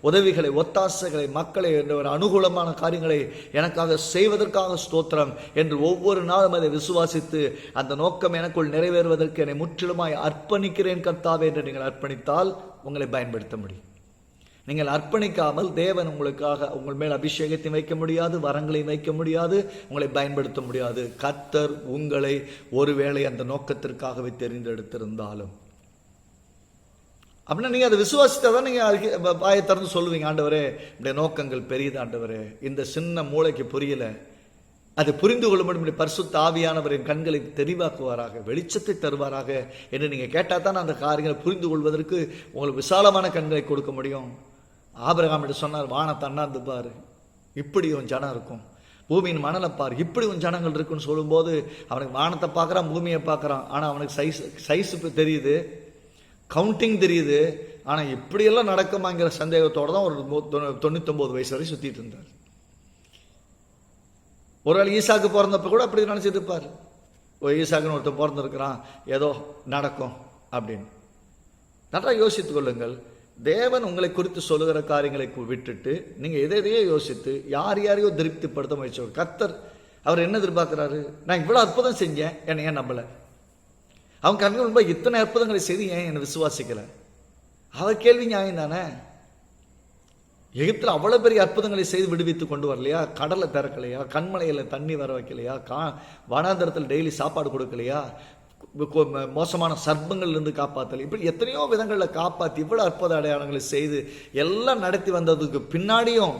உதவிகளை, ஒத்தாசைகளை, மக்களை, அனுகூலமான காரியங்களை எனக்காக செய்வதற்காக ஸ்தோத்திரம் என்று ஒவ்வொரு நாளும் அதை விசுவாசித்து அந்த நோக்கம் எனக்குள் நிறைவேறுவதற்கு என்னை முற்றிலுமாய் அர்ப்பணிக்கிறேன் கர்த்தாவே என்று நீங்கள் அர்ப்பணித்தால் உங்களை பயன்படுத்த முடியும். நீங்கள் அர்ப்பணிக்காமல் தேவன் உங்களுக்காக உங்கள் மேல் அபிஷேகத்தை வைக்க முடியாது, வரங்களை வைக்க முடியாது, உங்களை பயன்படுத்த முடியாது. கர்த்தர் உங்களை ஒருவேளை அந்த நோக்கத்திற்காகவே தெரிந்தெடுத்திருந்தாலும் அப்படின்னா நீங்கள் அதை விசுவாசித்தாதான் நீங்கள் வாயை திறந்து சொல்லுவீங்க, ஆண்டவரே இந்த நோக்கங்கள் பெரியது ஆண்டவரே, இந்த சின்ன மூளைக்கு புரியல, அது புரிந்து கொள்ளும்படி பரிசுத்த ஆவியானவரின் கண்களை தெரிவாக்குவாராக, வெளிச்சத்தை தருவாராக என்று நீங்கள் கேட்டால் தான் அந்த காரியங்களை புரிந்து கொள்வதற்கு உங்களுக்கு விசாலமான கண்களை கொடுக்க முடியும். ஆபிரகாம் என்று சொன்னார், வானத்தை அண்ணாந்து பாரு, இப்படி உன் ஜனம் இருக்கும், பூமியின் மணலை பாரு, இப்படி உன் ஜனங்கள் இருக்குன்னு சொல்லும்போது அவனுக்கு வானத்தை பார்க்குறான், பூமியை பார்க்குறான். ஆனால் அவனுக்கு சைஸ் தெரியுது, கவுண்டிங் தெரியுது. ஆனால் இப்படியெல்லாம் நடக்குமாங்கிற சந்தேகத்தோடு தான் ஒரு 99 வயசு வரை சுற்றிட்டு இருந்தார். ஒருவேளை ஈசாக்கு பிறந்தப்ப கூட அப்படி நினச்சிட்டு இருப்பார், ஈசாக்குன்னு ஒருத்தர் பிறந்திருக்கிறான், ஏதோ நடக்கும் அப்படின்னு. நல்லா யோசித்துக் கொள்ளுங்கள். தேவன் உங்களை குறித்து சொல்லுகிற காரியங்களை விட்டுட்டு நீங்கள் எதையோ யோசித்து யாரையோ திருப்திப்படுத்த முயற்சி. கர்த்தர் அவர் என்ன எதிர்பார்க்கிறாரு? நான் இவ்வளோ அற்புதம் செஞ்சேன், என்னை ஏன் நம்பலை? அவன் கண்கள் ரொம்ப இத்தனை அற்புதங்களை செய்து ஏன் என்னை விசுவாசிக்கலை? அவர் கேள்வி நியாயம் தானே. எகிப்தில் அவ்வளோ பெரிய அற்புதங்களை செய்து விடுவித்து கொண்டு வரலையா? கடலை திறக்கலையா? கண்மலையில் தண்ணி வர வைக்கலையா? வனாந்தரத்தில் டெய்லி சாப்பாடு கொடுக்கலையா? மோசமான சர்ப்பங்கள்லேருந்து காப்பாற்றலை? இப்படி எத்தனையோ விதங்களில் காப்பாற்றி இவ்வளோ அற்புத அடையாளங்களை செய்து எல்லாம் நடத்தி வந்ததுக்கு பின்னாடியும்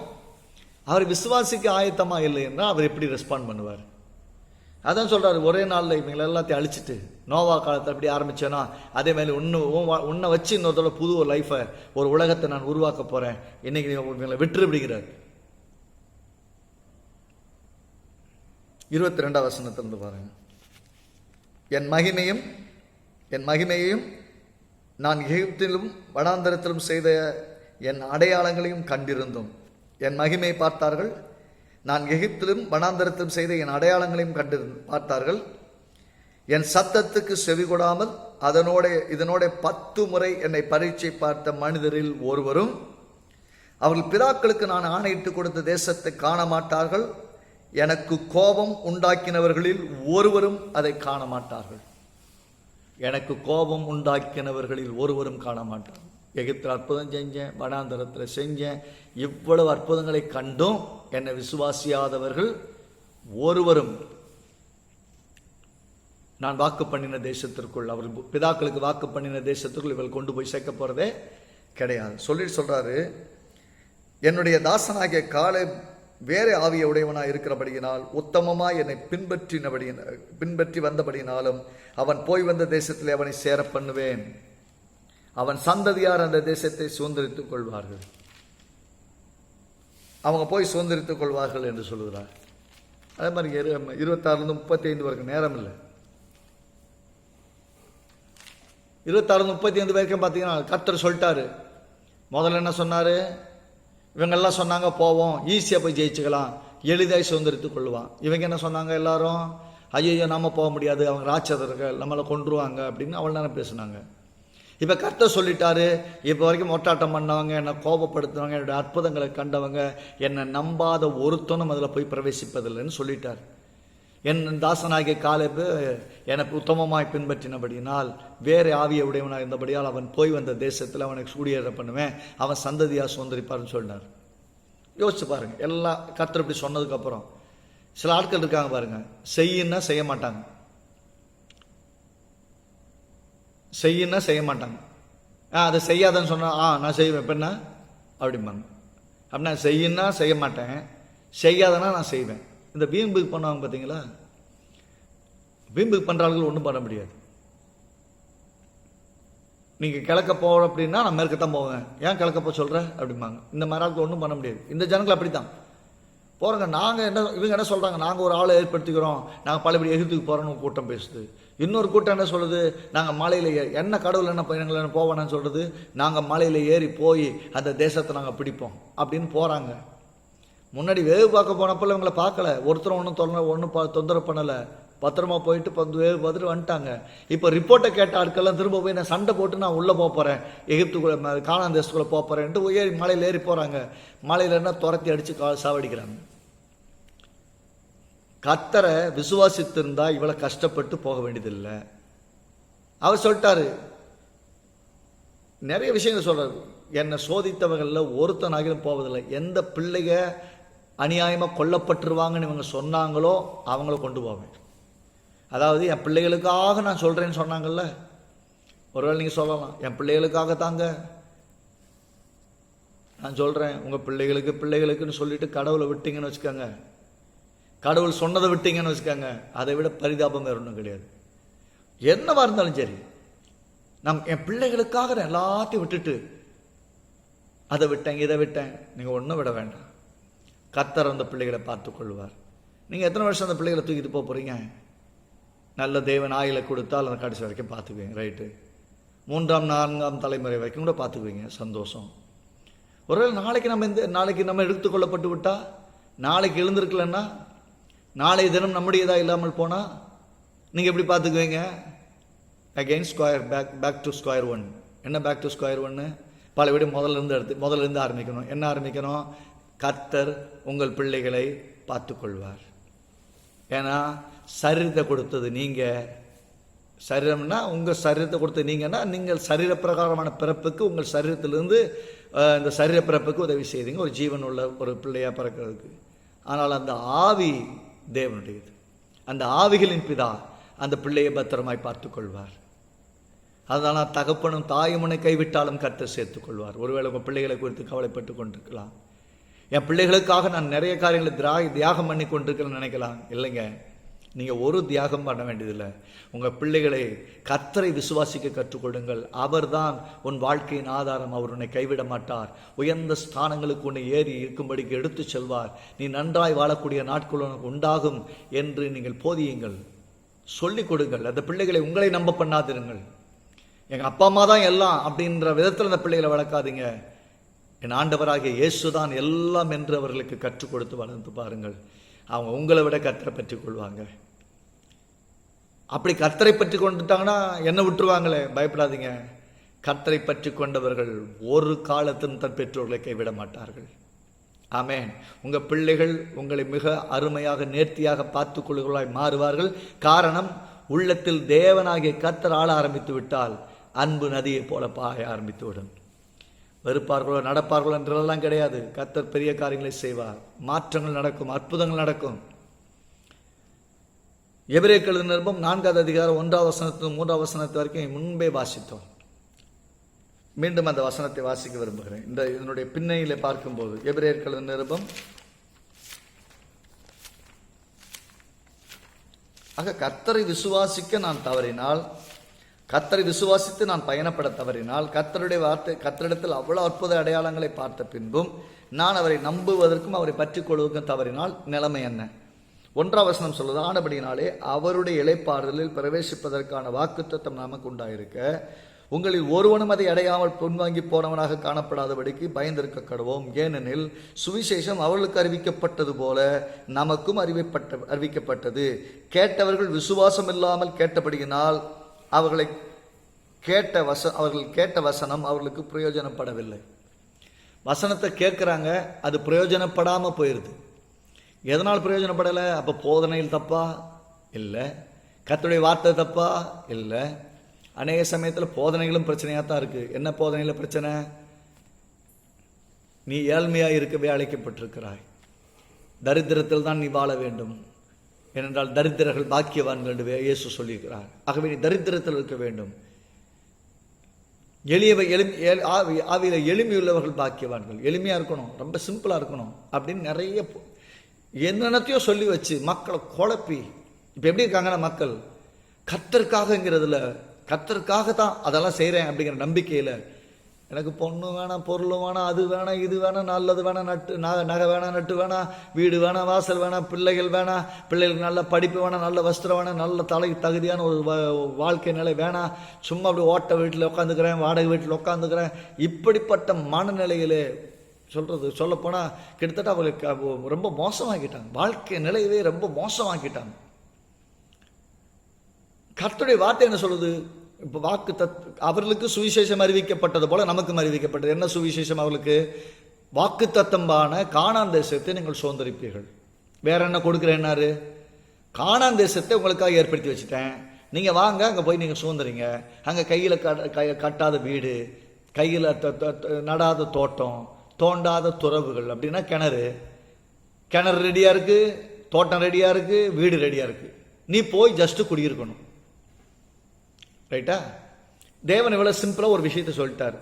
அவர் விசுவாசிக்க ஆயத்தமாக இல்லை என்றால் அவர் எப்படி ரெஸ்பாண்ட் பண்ணுவார்? அதான் சொல்கிறாரு, ஒரே நாளில் இவங்களை எல்லாத்தையும் அழிச்சிட்டு நோவா காலத்தை அப்படி ஆரம்பித்தேன்னா அதே மாதிரி உன்னை வச்சு இன்னொருத்தோட புது ஒரு லைஃபை, ஒரு உலகத்தை நான் உருவாக்க போகிறேன், இன்னைக்கு இவங்களை விட்டுரு அப்படிங்கிறார். 22ஆம் வசனத்திலிருந்து பாருங்க. என் மகிமையையும் நான் எகிப்திலும் வனாந்தரத்திலும் செய்த என் அடையாளங்களையும் கண்டிருந்தோம். என் மகிமையை பார்த்தார்கள், நான் எகிப்திலும் வனாந்தரத்திலும் செய்த என் அடையாளங்களையும் பார்த்தார்கள். என் சத்தத்துக்கு செவி கொடாமல் இதனோட 10 முறை என்னை பரீட்சை பார்த்த மனிதரில் ஒருவரும் அவர்கள் பிதாக்களுக்கு நான் ஆணையிட்டு கொடுத்த தேசத்தை காண மாட்டார்கள். எனக்கு கோபம் உண்டாக்கினவர்களில் ஒருவரும் அதை காண மாட்டார்கள். எனக்கு கோபம் உண்டாக்கினவர்களில் ஒருவரும் காண மாட்டார்கள். எகிப்தில் அற்புதம் செஞ்சேன், வனாந்தரத்தில் செஞ்சேன், இவ்வளவு அற்புதங்களை கண்டும் என்னை விசுவாசியாதவர்கள் ஒருவரும் நான் வாக்கு பண்ணின தேசத்திற்குள், அவர்கள் பிதாக்களுக்கு வாக்கு பண்ணின தேசத்திற்குள் இவர்கள் கொண்டு போய் சேர்க்க போறதே கிடையாது. சொல்றாரு, என்னுடைய தாசனாகிய காலை வேற ஆவிய உடையவனாய் இருக்கிறபடியினால் உத்தமமாய் என்னை பின்பற்றி வந்தபடியினாலும் அவன் போய் வந்த தேசத்தில் அவனை சேர பண்ணுவேன். அவன் சந்ததியார் அந்த தேசத்தை சுதந்திரித்துக் கொள்வார்கள். அவங்க போய் சுதந்திரித்துக் கொள்வார்கள் என்று சொல்லுகிறார். அதே மாதிரி 26-35 வரைக்கும் நேரம் இல்லை. 26-35 வரைக்கும் பார்த்தீங்கன்னா கர்த்தர் சொல்லிட்டாரு. முதல்ல என்ன சொன்னார்? இவங்கெல்லாம் சொன்னாங்க போவோம், ஈஸியாக போய் ஜெயிச்சுக்கலாம், எளிதாய் சுதந்திரித்துக் கொள்வான். இவங்க என்ன சொன்னாங்க? எல்லாரும் ஐயோ நம்ம போக முடியாது, அவங்க ராட்சதர்கள் நம்மளை கொன்றுவாங்க அப்படின்னு அவள் தானே பேசுனாங்க. இப்போ கர்த்தர் சொல்லிட்டாரு, இப்போ வரைக்கும் மொட்டாட்டம் பண்ணவங்க, என்னை கோபப்படுத்துனவங்க, என்னுடைய அற்புதங்களை கண்டவங்க, என்னை நம்பாத ஒருத்தனும் அதில் போய் பிரவேசிப்பதில்லைன்னு சொல்லிட்டார். என் தாசனாகிய காலேபு எனக்கு உத்தமமாய் பின்பற்றினபடியினால் வேறு ஆவிய உடையவனாக இருந்தபடியால் அவன் போய் வந்த தேசத்தில் அவனுக்கு சூடியேற பண்ணுவேன், அவன் சந்ததியாக சுதந்திரிப்பார்னு சொன்னார். யோசிச்சு பாருங்க, எல்லாம் கர்த்தர் இப்படி சொன்னதுக்கப்புறம் சில ஆட்கள் இருக்காங்க பாருங்க, செய்யுன்னா செய்ய மாட்டாங்க, செய்யுன்னா செய்ய மாட்டாங்க. அதை செய்யாதன்னு சொன்னால் நான் செய்வேன் பெண்ணா அப்படிம்பாங்க. அப்படின்னா செய்யுன்னா செய்ய மாட்டேன், செய்யாதனா நான் செய்வேன். இந்த வீம்புக்கு பண்ணுவாங்க பார்த்தீங்களா, வீம்புக்கு பண்ணுறார்கள் ஒன்றும் பண்ண முடியாது. நீங்கள் கிழக்க போகிற அப்படின்னா நான் மேற்கத்தான் போவேன், ஏன் கிழக்க போக சொல்கிற அப்படிம்பாங்க. இந்த மாதிரி ஆளுக்கு ஒன்றும் பண்ண முடியாது. இந்த ஜனங்கள் அப்படி தான் போகிறோங்க. நாங்கள் இவங்க என்ன சொல்கிறாங்க, நாங்கள் ஒரு ஆளை ஏற்படுத்திக்கிறோம், நாங்கள் பழையபடி எகிப்துக்கு போகிறோன்னு கூட்டம் பேசுது. இன்னொரு கூட்டம் என்ன சொல்லுது, நாங்கள் மலையில் என்ன கடவுள் என்ன எங்களை போவேன்னு சொல்கிறது, நாங்கள் மலையில் ஏறி போய் அந்த தேசத்தை நாங்கள் பிடிப்போம் அப்படின்னு போகிறாங்க. முன்னாடி வேவு பார்க்க போனப்போ இவங்களை பார்க்கல, ஒருத்தரும் ஒன்றும் தொந்தரவு பண்ணலை, பத்திரமா போயிட்டு வேவு பார்த்துட்டு வந்துட்டாங்க. இப்போ ரிப்போர்ட்டை கேட்ட ஆட்கள்லாம் திரும்ப போய் நான் சண்டை போட்டு நான் உள்ளே போகிறேன், எகிப்துக்குள்ளே கானான் தேசத்துக்குள்ளே போகிறேன்ட்டு ஏறி மலையில் ஏறி போகிறாங்க. மலையில் என்ன துரத்தி அடித்து சாவடிக்கிறாங்க. கர்த்தரை விசுவாசித்திருந்தா இவ்வளோ கஷ்டப்பட்டு போக வேண்டியதில்லை. அவர் சொல்லிட்டாரு, நிறைய விஷயங்கள் சொல்றாரு. என்னை சோதித்தவங்களில் ஒருத்தனாகிலும் போவதில்லை. எந்த பிள்ளைக அநியாயமாக கொல்லப்பட்டுருவாங்கன்னு இவங்க சொன்னாங்களோ அவங்கள கொண்டு போவேன். அதாவது என் பிள்ளைகளுக்காக நான் சொல்கிறேன்னு சொன்னாங்கல்ல, ஒருவேளை நீங்கள் சொல்லலாம், என் பிள்ளைகளுக்காக தாங்க நான் சொல்கிறேன். உங்கள் பிள்ளைகளுக்குன்னு சொல்லிட்டு கடவுளை விட்டீங்கன்னு வச்சுக்கோங்க, கடவுள் சொன்னதை விட்டீங்கன்னு வச்சுக்கோங்க, அதை விட பரிதாபம் வேறு ஒன்றும் கிடையாது. என்னவா இருந்தாலும் சரி, என் பிள்ளைகளுக்காக நான் எல்லாத்தையும் விட்டுட்டு அதை விட்டேன் இதை விட்டேன், நீங்கள் ஒன்றும் விட வேண்டாம். கர்த்தர் அந்த பிள்ளைகளை பார்த்து கொள்வார். நீங்கள் எத்தனை வருஷம் அந்த பிள்ளைகளை தூக்கிட்டு போக போகிறீங்க? நல்ல தேவன் ஆயிலை கொடுத்தால் அந்த கடைசி வரைக்கும் பார்த்துக்குவீங்க, ரைட்டு. 3ஆம் 4ஆம் தலைமுறை வரைக்கும் கூட பார்த்துக்குவீங்க, சந்தோஷம். ஒருவேளை நாளைக்கு நம்ம எடுத்துக்கொள்ளப்பட்டு விட்டால், நாளைக்கு எழுந்திருக்கலன்னா, நாளைய தினம் நம்முடையதாக இல்லாமல் போனால் நீங்கள் எப்படி பார்த்துக்குவீங்க? Again back to square one. என்ன பேக் டு ஸ்கொயர் ஒன்று? பல வீடு முதல்ல இருந்து ஆரம்பிக்கணும். என்ன ஆரம்பிக்கணும்? கர்த்தர் உங்கள் பிள்ளைகளை பார்த்து கொள்வார். ஏன்னா சரீரத்தை கொடுத்தது நீங்கள், சரீரம்னா உங்கள் சரீரத்தை கொடுத்தது நீங்கன்னா, நீங்கள் சரீர பிரகாரமான பிறப்புக்கு உங்கள் சரீரத்திலிருந்து இந்த சரீர பிறப்புக்கு உதவி செய்தீங்க, ஒரு ஜீவன் உள்ள ஒரு பிள்ளையாக பிறக்கிறதுக்கு. ஆனால் அந்த ஆவி தேவனுடையது. அந்த ஆவிகளின் பிதா அந்த பிள்ளையை பத்திரமாய் பார்த்து கொள்வார். அதனால தகப்பனும் தாயும் உன்னை கைவிட்டாலும் கர்த்தர் சேர்த்துக் கொள்வார். ஒருவேளை உங்கள் பிள்ளைகளை குறித்து கவலைப்பட்டு கொண்டிருக்கலாம். என் பிள்ளைகளுக்காக நான் நிறைய காரியங்களை தியாகம் பண்ணி கொண்டிருக்கிறேன்னு நினைக்கலாம். இல்லைங்க, நீங்கள் ஒரு தியாகம் பண்ண வேண்டியதில்லை. உங்கள் பிள்ளைகளை கர்த்தரை விசுவாசிக்க கற்றுக்கொள்ளுங்கள். அவர்தான் உன் வாழ்க்கையின் ஆதாரம். அவர் உன்னை கைவிட மாட்டார். உயர்ந்த ஸ்தானங்களுக்கு உன்னை ஏறி இருக்கும்படிக்கு எடுத்து செல்வார். நீ நன்றாய் வாழக்கூடிய நாட்கள் உனக்கு உண்டாகும் என்று நீங்கள் போதியுங்கள், சொல்லிக் கொடுங்கள். அந்த பிள்ளைகளை உங்களை நம்ப பண்ணாதிருங்கள். எங்கள் அப்பா அம்மா தான் எல்லாம் அப்படின்ற விதத்தில் அந்த பிள்ளைகளை வளர்க்காதீங்க. என் ஆண்டவராகிய இயேசுதான் எல்லாம் என்று அவர்களுக்கு கற்றுக் கொடுத்து வளர்ந்து பாருங்கள். அவங்க உங்களை விட கர்த்தரை பற்றி கொள்வாங்க. அப்படி கர்த்தரை பற்றி கொண்டுட்டாங்கன்னா என்ன விட்டுருவாங்களே, பயப்படாதீங்க. கர்த்தரை பற்றி கொண்டவர்கள் ஒரு காலத்திலும் தன் பெற்றோர்களை கைவிட மாட்டார்கள். ஆமென். உங்கள் பிள்ளைகள் உங்களை மிக அருமையாக நேர்த்தியாக பார்த்து கொள்ளுகளாய் மாறுவார்கள். காரணம், உள்ளத்தில் தேவனாகிய கர்த்தர் ஆள ஆரம்பித்து விட்டால் அன்பு நதியை போல பாய ஆரம்பித்து விடும். வெறுப்பார்களோ நடப்பார்களோ என்றெல்லாம் கிடையாது. கர்த்தர் பெரிய காரியங்களை செய்வார். மாற்றங்கள் நடக்கும், அற்புதங்கள் நடக்கும். எபிரேயருக்கு எழுதின நிருபம் 4ஆவது அதிகாரம் 1ஆவது வசனத்திலிருந்து 3ஆவது வசனத்து வரைக்கும் முன்பே வாசித்தோம். மீண்டும் அந்த வசனத்தை வாசிக்க விரும்புகிறேன். இதனுடைய பின்னையிலே பார்க்கும்போது எபிரேயருக்கு எழுதின நிருபம், ஆக கர்த்தரை விசுவாசிக்க நான் தவறினால், கர்த்தரை விசுவாசித்து நான் பயணப்பட தவறினால், கர்த்தருடைய வார்த்தை கர்த்தரிடத்தில் அவ்வளவு அற்புத அடையாளங்களை பார்த்த பின்பும் நான் அவரை நம்புவதற்கும் அவரை பற்றி கொள்வதற்கும் தவறினால் நிலைமை என்ன? 1ஆம் வசனம் சொல்லுது, ஆனபடியினாலே அவருடைய இளைப்பாறுதலில் பிரவேசிப்பதற்கான வாக்குத்தத்தம் நமக்கு உண்டாயிருக்க உங்களில் ஒருவனும் அதை அடையாமல் பொன்வாங்கி போனவனாக காணப்படாதபடிக்கு பயந்திருக்க கடவோம். ஏனெனில் சுவிசேஷம் அவர்களுக்கு அறிவிக்கப்பட்டது போல நமக்கும் அறிவிக்கப்பட்டது. கேட்டவர்கள் விசுவாசம் இல்லாமல் கேட்டபடியினால் அவர்கள் கேட்ட வசனம் அவர்களுக்கு பிரயோஜனப்படவில்லை. வசனத்தை கேட்குறாங்க, அது பிரயோஜனப்படாமல் போயிடுது. எதனால் பிரயோஜனப்படலை? அப்போ போதனையில் தப்பா? இல்லை. கர்த்தருடைய வார்த்தை தப்பா? இல்லை. அநேக சமயத்தில் போதனைகளும் பிரச்சனையாக தான் இருக்குது. என்ன போதனையில் பிரச்சனை? நீ ஏழ்மையாக இருக்கவே அழைக்கப்பட்டிருக்கிறாய், தரித்திரத்தில் தான் நீ வாழ வேண்டும். ஏனென்றால் தரித்திரர்கள் பாக்கியவான்கள் என்று இயேசு சொல்லியிருக்கிறார். ஆகவே நீ தரித்திரத்தில் இருக்க வேண்டும். ஆவியில எளிமையுள்ளவர்கள் பாக்கியவான்கள். எளிமையாக இருக்கணும், ரொம்ப சிம்பிளாக இருக்கணும் அப்படின்னு நிறைய என்னென்னத்தையோ சொல்லி வச்சு மக்களை குழப்பி இப்போ எப்படி இருக்காங்கன்னா, மக்கள் கர்த்தருக்காகங்கிறதுல கர்த்தருக்காக தான் அதெல்லாம் செய்கிறேன் அப்படிங்கிற நம்பிக்கையில் எனக்கு பொண்ணு வேணாம், பொருள் வேணாம், அது வேணாம், இது வேணாம், நல்லது வேணாம், நகை வேணாம், நட்டு வேணாம், வீடு வேணாம், வாசல் வேணாம், பிள்ளைகள் வேணாம், பிள்ளைகளுக்கு நல்ல படிப்பு வேணாம், நல்ல வஸ்திரம் வேணாம், நல்ல தகுதியான ஒரு வாழ்க்கை நிலை வேணாம், சும்மா அப்படி ஓட்ட வீட்டில் உட்காந்துக்கிறேன், வாடகை வீட்டில் உட்காந்துக்கிறேன். இப்படிப்பட்ட மனநிலையிலே சொல்லப்போனால் கிட்டத்தட்ட அவங்களுக்கு ரொம்ப மோசமாக்கிட்டாங்க. வாழ்க்கை நிலையவே ரொம்ப மோசமாக்கிட்டாங்க. கர்த்தருடைய வார்த்தை என்ன சொல்லுது? இப்போ அவர்களுக்கு சுவிசேஷம் அறிவிக்கப்பட்டது போல நமக்கும் அறிவிக்கப்பட்டது. என்ன சுவிசேஷம்? அவர்களுக்கு வாக்கு தத்தம்பான கானான் தேசத்தை நீங்கள் சுதந்திரிப்பீர்கள். வேற என்ன கொடுக்குறேன்னாரு? கானான் தேசத்தை உங்களுக்காக ஏற்படுத்தி வச்சுட்டேன், நீங்கள் வாங்க, அங்கே போய் நீங்கள் சுதந்திரிங்க. அங்கே கையில் கட்டாத வீடு, கையில் நடாத தோட்டம், தோண்டாத துறவுகள். அப்படின்னா கிணறு ரெடியாக இருக்குது, தோட்டம் ரெடியாக இருக்குது, வீடு ரெடியாக இருக்குது. நீ போய் ஜஸ்ட்டு குடியிருக்கணும். ரைட்டா? தேவன் இவ்வளோ சிம்பிளாக ஒரு விஷயத்த சொல்லிட்டார்.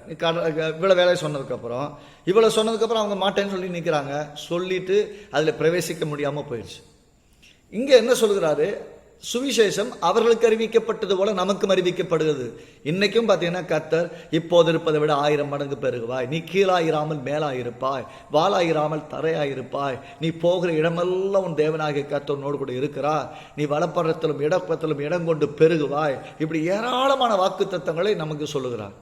இவ்வளோ வேலையை சொன்னதுக்கப்புறம் அவங்க மாட்டேன்னு சொல்லி நிற்கிறாங்க. சொல்லிட்டு அதில் பிரவேசிக்க முடியாமல் போயிடுச்சு. இங்கே என்ன சொல்கிறாரு? சுவிசேஷம் அவர்களுக்கு அறிவிக்கப்பட்டது போல நமக்கும் அறிவிக்கப்படுகிறது. இன்னைக்கும் பார்த்தீங்கன்னா கர்த்தர் இப்போது இருப்பதை விட 1000 மடங்கு பெருகுவாய், நீ கீழாயிராமல் மேலாயிருப்பாய், வாளாயிராமல் தரையாயிருப்பாய், நீ போகிற இடமெல்லாம் உன் தேவனாகிய கர்த்தனோடு கூட இருக்கிறார், நீ வலப்பறத்திலும் இடப்பத்திலும் இடம் கொண்டு பெருகுவாய். இப்படி ஏராளமான வாக்கு தத்தங்களை நமக்கு சொல்லுகிறார்.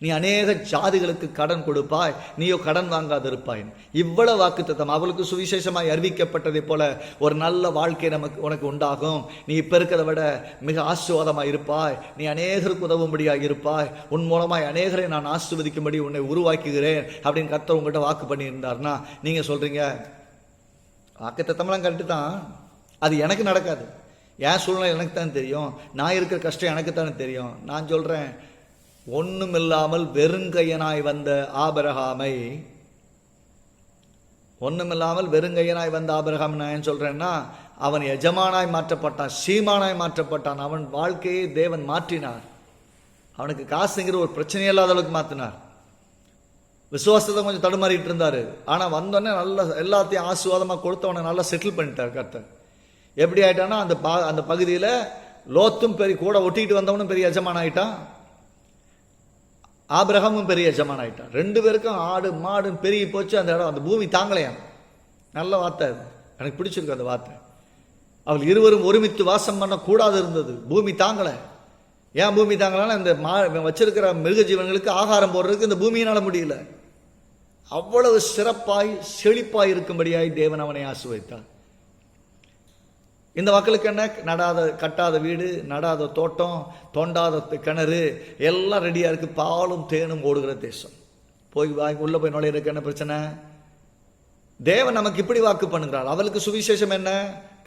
நீ அநேக ஜாதிகளுக்கு கடன் கொடுப்பாய், நீயோ கடன் வாங்காதிருப்பாய். இவ்வளவு வாக்குத்தத்தம் அவளுக்கு சுவிசேஷமாய் அறிவிக்கப்பட்டதை போல ஒரு நல்ல வாழ்க்கை உனக்கு உண்டாகும். நீ இப்ப இருக்கிறத விட மிக ஆசீர்வாதமாய் இருப்பாய், நீ அநேகருக்கு உதவும்படியாக இருப்பாய், உன் மூலமாய் அநேகரை நான் ஆசீர்வதிக்கும்படி உன்னை உருவாக்குகிறேன் அப்படின்னு கர்த்தர் உங்கள்கிட்ட வாக்கு பண்ணி இருந்தார்னா, நீங்க சொல்றீங்க வாக்குத்தத்தம்லாம் கரெக்டு தான், அது எனக்கு நடக்காது, என் சூழ்நிலை எனக்கு தான் தெரியும், நான் இருக்கிற கஷ்டம் எனக்கு தானே தெரியும். நான் சொல்றேன், ஒண்ணுமில்லாமல் வெறுங்கையனாய் வந்த ஆபிரகாமை, ஒண்ணுமில்லாமல் வெறுங்கையனாய் வந்த ஆபிரகாம் நான் ஏன் சொல்றேன்னா, அவன் எஜமானாய் மாற்றப்பட்டான், சீமானாய் மாற்றப்பட்டான். அவன் வாழ்க்கையை தேவன் மாற்றினார். அவனுக்கு காசுங்கிற ஒரு பிரச்சனையே இல்லாத அளவுக்கு மாற்றினார். விசுவாசத்தை கொஞ்சம் தடுமாறிட்டு இருந்தாரு, ஆனா வந்தோடனே நல்ல எல்லாத்தையும் ஆசீர்வாதமா கொடுத்தவனை நல்லா செட்டில் பண்ணிட்டார் கர்த்தர். எப்படி ஆயிட்டான்னா, அந்த பகுதியில் லோத்தும் பெரிய கூட ஒட்டிக்கிட்டு வந்தவனும் பெரிய எஜமான் ஆயிட்டான், ஆபிரகாமும் பெரிய எஜமான் ஆயிட்டான். 2 பேருக்கும் ஆடு மாடு பெருகி போச்சு. அந்த இடம், அந்த பூமி தாங்கலையாம். நல்ல வார்த்தை, எனக்கு பிடிச்சிருக்கு அந்த வார்த்தை. அவள் இருவரும் ஒருமித்து வாசம் பண்ண கூடாது இருந்தது, பூமி தாங்கலை. ஏன் பூமி தாங்கலாம்? இந்த வச்சிருக்கிற மிருக ஜீவன்களுக்கு ஆகாரம் போடுறதுக்கு இந்த பூமியினால முடியல. அவ்வளவு சிறப்பாய் செழிப்பாய் இருக்கும்படியாய் தேவன் அவனை ஆசீர்வதித்தார். இந்த மக்களுக்கு என்ன? கட்டாத வீடு, நடாத தோட்டம், தோண்டாத கிணறு எல்லாம் ரெடியா இருக்கு. பாலும் தேனும் ஓடுகிற தேசம். உள்ள போய் நுழையிறதுக்கு என்ன பிரச்சனை? தேவன் நமக்கு இப்படி வாக்கு பண்ணுகிறார். அவளுக்கு சுவிசேஷம் என்ன?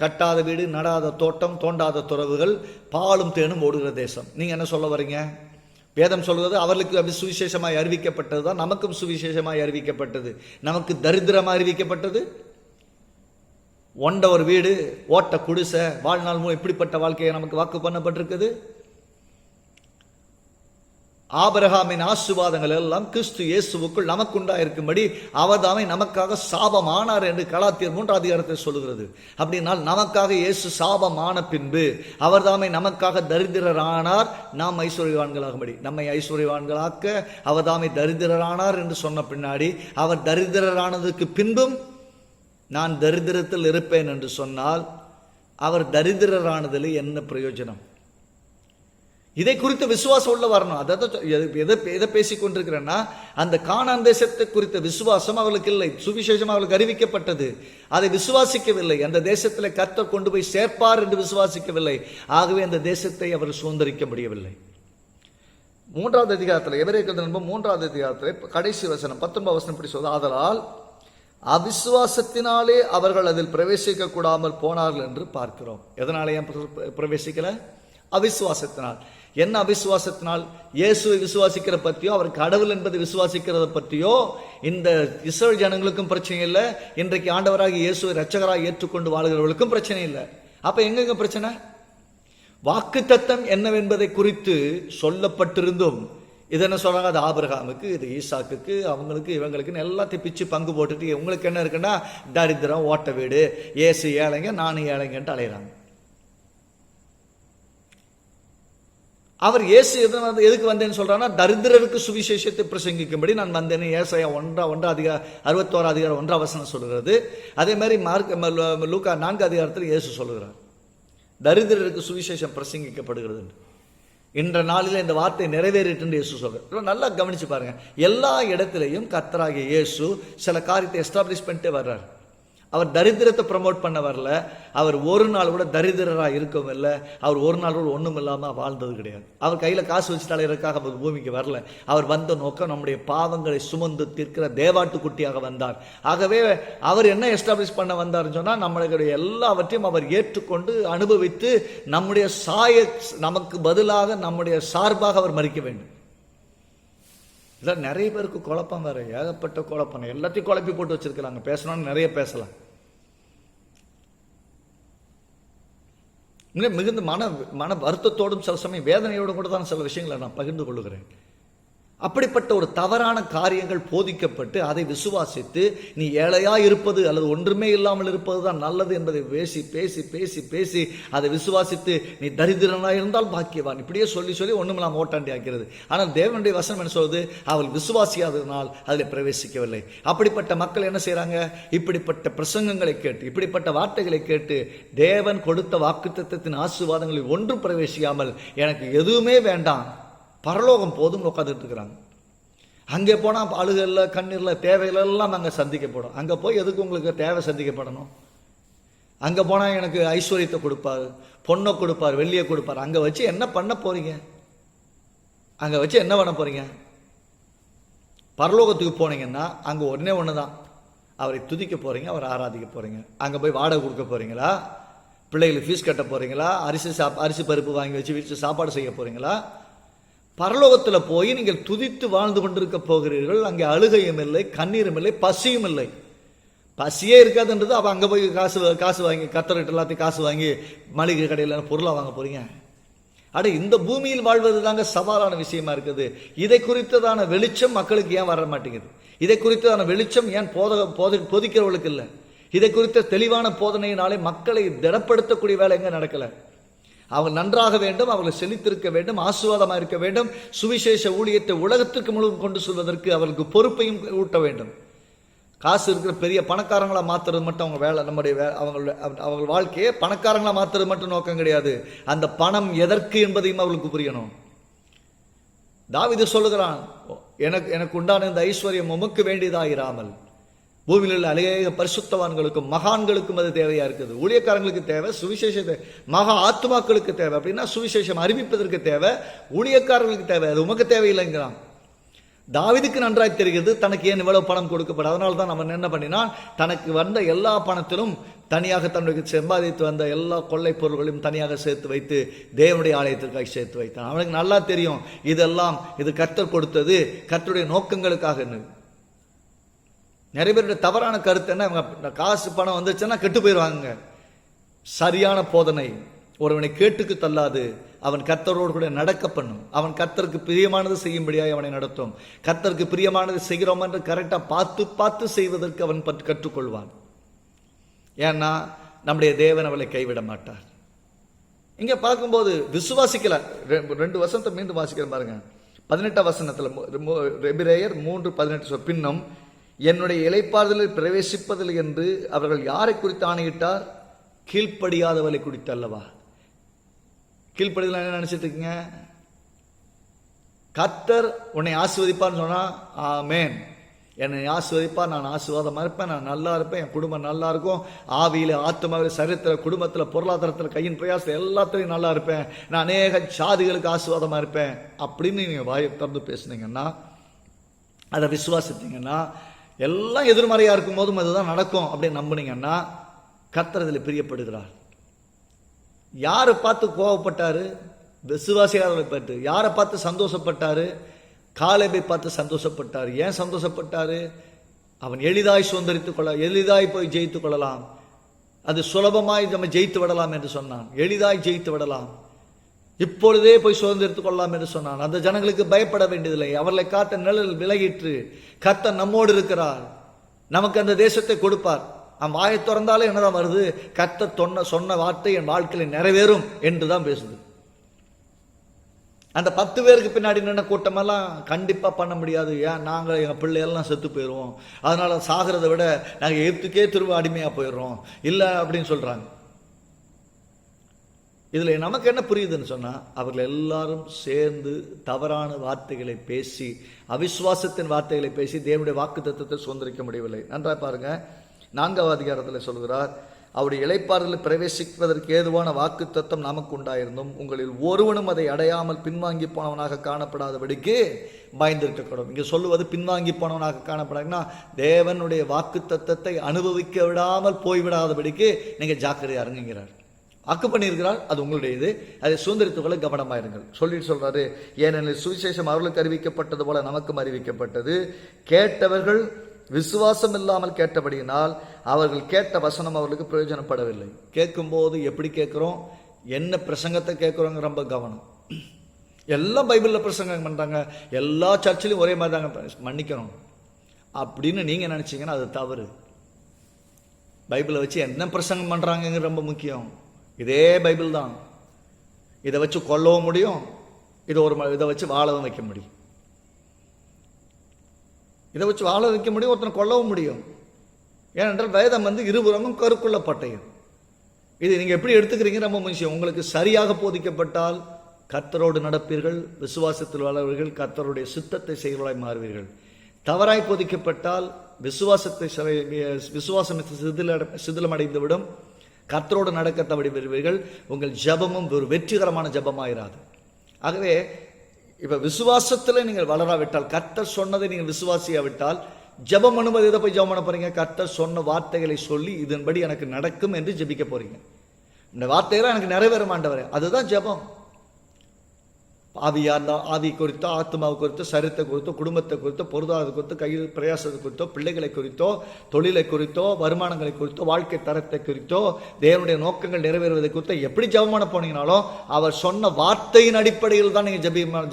கட்டாத வீடு, நடாத தோட்டம், தோண்டாத துறவுகள், பாலும் தேனும் ஓடுகிற தேசம். நீங்க என்ன சொல்ல வரீங்க? வேதம் சொல்வது அவர்களுக்கு சுவிசேஷமாய் அறிவிக்கப்பட்டது தான், நமக்கும் சுவிசேஷமாய் அறிவிக்கப்பட்டது. நமக்கு தரித்திரமா அறிவிக்கப்பட்டது. ஒண்ட ஒரு வீடு, ஓட்ட குடிசை, வாழ்நாள் இப்படிப்பட்ட வாழ்க்கையை நமக்கு வாக்கு பண்ணப்பட்டிருக்குது. ஆபிரகாமின் ஆசீர்வாதங்கள் எல்லாம் கிறிஸ்து இயேசுவுக்குள் நமக்கு உண்டாயிருக்கும்படி அவர்தாமே நமக்காக சாபமானார் என்று கலாத்தியர் 3ஆம் அதிகாரத்தில் சொல்லுகிறது. அப்படின்னால் நமக்காக இயேசு சாபமான பின்பு அவர்தாமே நமக்காக தரித்திரரானார், நாம் ஐஸ்வர்யவான்களாகும்படி. நம்மை ஐஸ்வர்யவான்களாக்க அவர்தாமே தரித்திரரானார் என்று சொன்ன பின்னாடி, அவர் தரித்திரரானதுக்கு பின்பும் நான் தரித்திரத்தில் இருப்பேன் என்று சொன்னால், அவர் தரித்திரரானதில் என்ன பிரயோஜனம்? இதை குறித்த விசுவாசம் உள்ள வரணும். அதாவது எதை பேசிக் கொண்டிருக்கிறேன்னா, அந்த கானான் தேசத்தை குறித்த விசுவாசம் அவர்களுக்கு இல்லை. சுவிசேஷம் அவர்களுக்கு அறிவிக்கப்பட்டது, அதை விசுவாசிக்கவில்லை. அந்த தேசத்தில் கர்த்தர் கொண்டு போய் சேர்ப்பார் என்று விசுவாசிக்கவில்லை. ஆகவே அந்த தேசத்தை அவர் சுதந்திரிக்க முடியவில்லை. 3ஆவது அதிகாரத்தில், எபிரேயர் 3ஆவது அதிகாரத்தில் கடைசி வசனம் 19 வசனம் இப்படி சொல்லுது, ஆதலால் அவிசுவாசத்தினாலே அவர்கள் அதில் பிரவேசிக்க கூடாமல் போனார்கள் என்று பார்க்கிறோம். எதனால ஏன் பிரவேசிக்கல? அவிசுவாசத்தினால். என்ன அவிசுவாசத்தினால்? இயேசுவை விசுவாசிக்கிற பற்றியோ, அவர் கடவுள் என்பதை விசுவாசிக்கிறத பற்றியோ இந்த இஸ்ரவேல் ஜனங்களுக்கும் பிரச்சனை இல்லை. இன்றைக்கு ஆண்டவராக இயேசுவை இரட்சகராக ஏற்றுக்கொண்டு வாழ்கிறவர்களுக்கும் பிரச்சனை இல்லை. அப்ப எங்க பிரச்சனை? வாக்குத்தத்தம் என்னவென்பதை குறித்து சொல்லப்பட்டிருந்தும் இது என்ன சொல்றாங்க? அது ஆபிரகாமுக்கு, இது ஈசாக்குக்கு, அவங்களுக்கு, இவங்களுக்கு எல்லாத்தையும் பிச்சு பங்கு போட்டுட்டு உங்களுக்கு என்ன இருக்குன்னா தரித்திரம், ஓட்ட வீடு, ஏசு ஏழைங்க, நானும் ஏழைங்கன்ட்டு அலையிறாங்க. அவர் இயேசு எதுக்கு வந்தேன்னு சொல்றாருன்னா, தரித்திரருக்கு சுவிசேஷத்தை பிரசங்கிக்கும்படி நான் வந்தேன்னு ஏசாயா 61 அதிகாரம் 1 வசனம் சொல்கிறது. அதே மாதிரி லூக்கா 4 அதிகாரத்தில் இயேசு சொல்லுகிறார், தரித்திரருக்கு சுவிசேஷம் பிரசங்கிக்கப்படுகிறது. இன்ற நாளில் இந்த வார்த்தை நிறைவேறிட்டு இயேசு சொல்றார். நல்லா கவனிச்சு பாருங்க, எல்லா இடத்திலையும் கர்த்தராகிய இயேசு சில காரியத்தை எஸ்டாப்ளிஷ் பண்ணிட்டே வர்றார். அவர் தரித்திரத்தை ப்ரமோட் பண்ண வரல. அவர் ஒரு நாள் கூட தரித்திரராக இருக்கவும் இல்லை. அவர் ஒரு நாள் கூட ஒன்றும் இல்லாமல் வாழ்ந்தது கிடையாது. அவர் கையில் காசு வச்சுட்டாலே இதற்காக அவர் பூமிக்கு வரல. அவர் வந்த நோக்கம் நம்முடைய பாவங்களை சுமந்து தீர்க்கிற தேவாட்டுக்குட்டியாக வந்தார். ஆகவே அவர் என்ன எஸ்டாப்ளிஷ் பண்ண வந்தார்னு சொன்னால், நம்மளுடைய எல்லாவற்றையும் அவர் ஏற்றுக்கொண்டு அனுபவித்து நம்முடைய நமக்கு பதிலாக நம்முடைய சார்பாக அவர் மரிக்க வேண்டும். இதில் நிறைய பேருக்கு குழப்பம் வேற, ஏகப்பட்ட குழப்பம், எல்லாத்தையும் குழப்பி போட்டு வச்சிருக்கிறாங்க. பேசணும்னு நிறைய பேசலாம். மிகுந்த மன வருத்தத்தோடும் சில சமயம் வேதனையோடும் கூட தான் சில விஷயங்களை நான் பகிர்ந்து கொள்ளுகிறேன். அப்படிப்பட்ட ஒரு தவறான காரியங்கள் போதிக்கப்பட்டு அதை விசுவாசித்து நீ ஏழையா இருப்பது அல்லது ஒன்றுமே இல்லாமல் இருப்பது தான் நல்லது என்பதை பேசி பேசி பேசி பேசி அதை விசுவாசித்து நீ தரித்திரனா இருந்தால் பாக்கியவான் இப்படியே சொல்லி சொல்லி ஒண்ணும் இல்லாமல் ஓட்டாண்டி ஆக்கிறது. ஆனால் தேவனுடைய வசனம் என்ன சொல்வது, அவள் விசுவாசியாததனால் அதில் பிரவேசிக்கவில்லை. அப்படிப்பட்ட மக்கள் என்ன செய்யறாங்க, இப்படிப்பட்ட பிரசங்கங்களை கேட்டு இப்படிப்பட்ட வார்த்தைகளை கேட்டு தேவன் கொடுத்த வாக்குத்தத்தத்தின் ஆசீர்வாதங்களில் ஒன்றும் பிரவேசிக்காமல் எனக்கு எதுவுமே வேண்டாம், பரலோகம் போதும் உட்காந்துட்டு இருக்கிறாங்க. அங்கே போனால் அழுகல்ல கண்ணீரில் தேவையிலெல்லாம் அங்கே சந்திக்கப்படும். அங்கே போய் எதுக்கு உங்களுக்கு தேவை சந்திக்கப்படணும்? அங்கே போனால் எனக்கு ஐஸ்வர்யத்தை கொடுப்பார், பொண்ணை கொடுப்பார், வெள்ளியை கொடுப்பார். அங்கே வச்சு என்ன பண்ண போறீங்க? அங்கே வச்சு என்ன பண்ண போறீங்க? பரலோகத்துக்கு போனீங்கன்னா அங்கே ஒன்று தான், அவரை துதிக்க போறீங்க, அவரை ஆராதிக்க போறீங்க. அங்கே போய் வாடகை கொடுக்க போறீங்களா? பிள்ளைகளுக்கு ஃபீஸ் கட்ட போறீங்களா? அரிசி பருப்பு வாங்கி வச்சு வீட்டு சாப்பாடு செய்ய போறீங்களா? பரலோகத்தில் போய் நீங்கள் துதித்து வாழ்ந்து கொண்டிருக்க போகிறீர்கள். அங்கே அழுகையும் இல்லை, கண்ணீரும் இல்லை, பசியும் இல்லை. பசியே இருக்காதுன்றது அப்போ அங்கே போய் காசு வாங்கி கத்தர்கிட்ட எல்லாத்தையும் காசு வாங்கி மளிகை கடையில் பொருளாக வாங்க போறீங்க. இந்த பூமியில் வாழ்வது தாங்க சவாலான விஷயமா இருக்குது. இதை குறித்ததான வெளிச்சம் மக்களுக்கு ஏன் வர மாட்டேங்குது? இதை குறித்ததான வெளிச்சம் ஏன் போதிக்கிறவர்களுக்கு இல்லை? இதை குறித்த தெளிவான போதனையினாலே மக்களை திடப்படுத்தக்கூடிய வேலை எங்க நடக்கல? அவங்க நன்றாக வேண்டும், அவர்கள் செழித்திருக்க வேண்டும், ஆசீர்வாதமாக இருக்க வேண்டும், சுவிசேஷ ஊழியத்தை உலகத்திற்கு முழுவதும் கொண்டு செல்வதற்கு அவர்களுக்கு பொறுப்பையும் ஊட்ட வேண்டும். காசு இருக்கிற பெரிய பணக்காரங்களா மாத்துறது மட்டும் அவங்க வேலை, நம்முடைய அவங்க வாழ்க்கையை பணக்காரங்களா மாத்துறது மட்டும் நோக்கம் கிடையாது. அந்த பணம் எதற்கு என்பதையும் அவர்களுக்கு புரியணும். தாவீது சொல்லுகிறான், எனக்கு உண்டான இந்த ஐஸ்வர்யம் உமக்கு வேண்டியதாயிராமல் பூமியில் உள்ள அநேக பரிசுத்தவான்களுக்கும் மகான்களுக்கும் அது தேவையா இருக்குது. ஊழியக்காரங்களுக்கு தேவை, சுவிசேஷத்தை மகா ஆத்மாக்களுக்கு தேவை. அப்படின்னா சுவிசேஷம் அறிவிப்பதற்கு தேவை, ஊழியக்காரர்களுக்கு தேவை, அது உமக்கு தேவையில்லைங்கிறான். தாவீதுக்கு நன்றாய் தெரிகிறது தனக்கு ஏன் இவ்வளவு பணம் கொடுக்கப்படும். அதனால தான் அவன் என்ன பண்ணினான், தனக்கு வந்த எல்லா பணத்திலும் தனியாக தன்னுடைய சம்பாதித்து வந்த எல்லா கொள்ளை பொருள்களையும் தனியாக சேர்த்து வைத்து தேவனுடைய ஆலயத்திற்காக சேர்த்து வைத்தான். அவனுக்கு நல்லா தெரியும் இது கர்த்தர் கொடுத்தது, கர்த்தருடைய நோக்கங்களுக்காக. நிறைய பேருடைய தவறான கருத்து என்ன, காசு பணம் வந்துச்சுன்னா கெட்டு போயிடுவாங்க. சரியான போதனை ஒருவனை கேட்டுக்கு தள்ளாது, அவன் கர்த்தரோடு கூட நடக்க பண்ணும். அவன் கர்த்தருக்கு பிரியமானது செய்யும்படியாக அவனை நடத்தும். கர்த்தருக்கு பிரியமானது செய்கிறோம் என்று கரெக்டாக பார்த்து பார்த்து செய்வதற்கு அவன் கற்றுக்கொள்வான். ஏன்னா நம்முடைய தேவன் அவளை கைவிட மாட்டார். இங்க பார்க்கும்போது விசுவாசிக்கல. 2 வசனத்தை மீண்டும் வாசிக்கிறேன் பாருங்க. 18 வசனத்துல எபிரேயர் 3:18 பின்னும் என்னுடைய இளைப்பாறுதலில் பிரவேசிப்பதில் என்று அவர்கள் யாரை குறித்து ஆணையிட்டார்? கீழ்ப்படியாதவளை குறித்து அல்லவா? கீழ்ப்படிதல் என்ன நினைச்சிட்டு இருக்கீங்க? கர்த்தர் உன்னை ஆசீர்வதிப்பார்னு சொன்னா ஆமென், என்னை ஆசீர்வதிப்பார், நான் ஆசீர்வாதமா இருப்பேன், நான் நல்லா இருப்பேன், என் குடும்பம் நல்லா இருக்கும், ஆவியில ஆத்மாவில சரீரத்தில் குடும்பத்தில் பொருளாதாரத்தில் கையின் பிரயாசத்தில் எல்லாத்திலையும் நல்லா இருப்பேன், நான் அநேக சாதிகளுக்கு ஆசீர்வாதமா இருப்பேன் அப்படின்னு நீங்க வாயை திறந்து பேசுனீங்கன்னா, அதை விசுவாசித்தீங்கன்னா, எல்லாம் எதிர்மறையா இருக்கும் போதும் அதுதான் நடக்கும் அப்படின்னு நம்புனீங்கன்னா கர்த்தர் இதில் பிரியப்படுகிறார். யாரை பார்த்து கோபப்பட்டாரு? விசுவாசியாளர்களை பார்த்து. யாரை பார்த்து சந்தோஷப்பட்டாரு? காலேபை பார்த்து சந்தோஷப்பட்டார். ஏன் சந்தோஷப்பட்டாரு? அவன் எளிதாய் சுதந்திரித்துக் கொள்ள, எளிதாய் போய் ஜெயித்துக் கொள்ளலாம், அது சுலபமாய் நம்ம ஜெயித்து விடலாம் என்று சொன்னான். எளிதாய் ஜெயித்து விடலாம், இப்பொழுதே போய் சுதந்திரித்துக் கொள்ளலாம் என்று சொன்னான். அந்த ஜனங்களுக்கு பயப்பட வேண்டியதில்லை, அவர்களை காத்த நிழல் விலகிற்று. கர்த்தர் நம்மோடு இருக்கிறார், நமக்கு அந்த தேசத்தை கொடுப்பார். அவன் வாயை திறந்தாலே என்னதான் வருது? கர்த்தர் சொன்ன வார்த்தை என் வாழ்க்கையில் நிறைவேறும் என்றுதான் பேசுது. அந்த 10 பேருக்கு பின்னாடி நின்ன கூட்டமெல்லாம் கண்டிப்பாக பண்ண முடியாது. ஏன், நாங்கள் எங்கள் பிள்ளையெல்லாம் செத்து போயிடுவோம், அதனால் சாகிறத விட நாங்கள் எகிப்துக்கே திரும்ப அடிமையாக போயிடுறோம் இல்லை அப்படின்னு சொல்கிறாங்க. இதில் நமக்கு என்ன புரியுதுன்னு சொன்னால், அவர்கள் எல்லாரும் சேர்ந்து தவறான வார்த்தைகளை பேசி, அவிசுவாசத்தின் வார்த்தைகளை பேசி தேவனுடைய வாக்கு தத்தத்தை சுதந்திரிக்க முடியவில்லை. நன்றாக பாருங்க, 4வது அதிகாரத்தில் சொல்கிறார், அவருடைய இளைப்பாறுதலில் பிரவேசிப்பதற்கு ஏதுவான வாக்கு தத்தம் நமக்கு உண்டாயிருந்தும் உங்களில் ஒருவனும் அதை அடையாமல் பின்வாங்கி போனவனாக காணப்படாதபடிக்கு பயந்திருக்கக்கூடும். இங்கே சொல்லுவது பின்வாங்கி போனவனாக காணப்படாதுன்னா, தேவனுடைய வாக்கு தத்தத்தை அனுபவிக்க விடாமல் போய்விடாதபடிக்கு நீங்கள் ஜாக்கிரதையா இருங்கிறார். வாக்கு பண்ணியிருக்கிறார், அது உங்களுடைய இது, அதை சுதந்திரத்துக்களை கவனமாயிருங்கள் சொல்லிட்டு சொல்றாரு. ஏனெனில் சுவிசேஷம் அவர்களுக்கு அறிவிக்கப்பட்டது போல நமக்கும் அறிவிக்கப்பட்டது. கேட்டவர்கள் விசுவாசம் இல்லாமல் கேட்டபடியினால் அவர்கள் கேட்ட வசனம் அவர்களுக்கு பிரயோஜனப்படவில்லை. கேட்கும்போது எப்படி கேட்குறோம், என்ன பிரசங்கத்தை கேட்குறோங்க ரொம்ப கவனம். எல்லாம் பைபிளில் பிரசங்கம் பண்ணுறாங்க, எல்லா சர்ச்சிலையும் ஒரே மாதிரி தாங்க மன்னிக்கணும் அப்படின்னு நீங்கள் நினச்சிங்கன்னா அது தவறு. பைபிளை வச்சு என்ன பிரசங்கம் பண்ணுறாங்க ரொம்ப முக்கியம். இதே பைபிள் தான், இதை வச்சு கொல்லவும் முடியும், இதை வச்சு வாழவும் வைக்க முடியும், இதை வச்சு வாழ வைக்க முடியும், ஒருத்தனை கொல்லவும் முடியும். ஏனென்றால் வேதம் இருபுறமும் கருக்குள்ள பட்டயம். இது நீங்கள் எப்படி எடுத்துக்கிறீங்க ரொம்ப முக்கியம். உங்களுக்கு சரியாக போதிக்கப்பட்டால் கர்த்தரோடு நடப்பீர்கள், விசுவாசத்தில் வளர்வீர்கள், கர்த்தருடைய சித்தத்தை செய்கிறவர்களாய் மாறுவீர்கள். தவறாய் போதிக்கப்பட்டால் விசுவாசம் சிதிலமடைந்துவிடும், கர்த்தரோடு நடக்க தவறி வருவீர்கள், உங்கள் ஜபமும் ஒரு வெற்றிகரமான ஜபமாயிராது. ஆகவே இப்ப விசுவாசத்துல நீங்கள் வளராவிட்டால், கர்த்தர் சொன்னதை நீங்கள் விசுவாசியாவிட்டால், ஜபம் பண்ணும்போது எதை போய் ஜபம் பண்ண போறீங்க? கர்த்தர் சொன்ன வார்த்தைகளை சொல்லி இதன்படி எனக்கு நடக்கும் என்று ஜபிக்க போறீங்க. இந்த வார்த்தைகளை எனக்கு நிறைவேற மாட்டவரே, அதுதான் ஜபம். ஆவியா இருந்தால் ஆவி குறித்தோ, ஆத்மாவை குறித்தோ, சரீரத்தை குறித்தோ, குடும்பத்தை குறித்தோ, பொருளாதாரத்தை குறித்தோ, கையில் பிரயாசத்தை குறித்தோ, பிள்ளைகளை குறித்தோ, தொழிலை குறித்தோ, வருமானங்களை குறித்தோ, வாழ்க்கை தரத்தை குறித்தோ, தேவனுடைய நோக்கங்கள் நிறைவேறுவதை குறித்தோ எப்படி ஜபமான போனீங்கனாலும் அவர் சொன்ன வார்த்தையின் அடிப்படையில் தான் நீங்கள்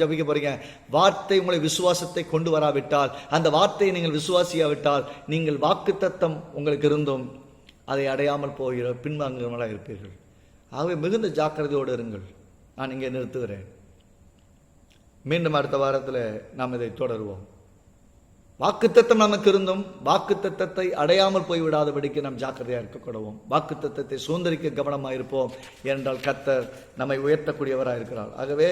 ஜபிக்க போறீங்க. வார்த்தை உங்களை விசுவாசத்தை கொண்டு வராவிட்டால், அந்த வார்த்தையை நீங்கள் விசுவாசியாவிட்டால், நீங்கள் வாக்கு தத்தம் உங்களுக்கு இருந்தும் அதை அடையாமல் போகிற பின்வாங்குறவர்களாக இருப்பீர்கள். ஆகவே மிகுந்த ஜாக்கிரதையோடு இருங்கள். நான் இங்கே நிறுத்துகிறேன். மீண்டும் அடுத்த வாரத்தில் நாம் இதை தொடருவோம். வாக்குத்தத்தம் நமக்கு இருந்தும் வாக்குத்தத்தத்தை அடையாமல் போய்விடாதபடிக்கு நாம் ஜாக்கிரதையாக இருக்கக்கூடவும், வாக்குத்தத்தத்தை சுதந்திரிக்க கவனமாக இருப்போம். ஏனென்றால் கர்த்தர் நம்மை உயர்த்தக்கூடியவராக இருக்கிறார். ஆகவே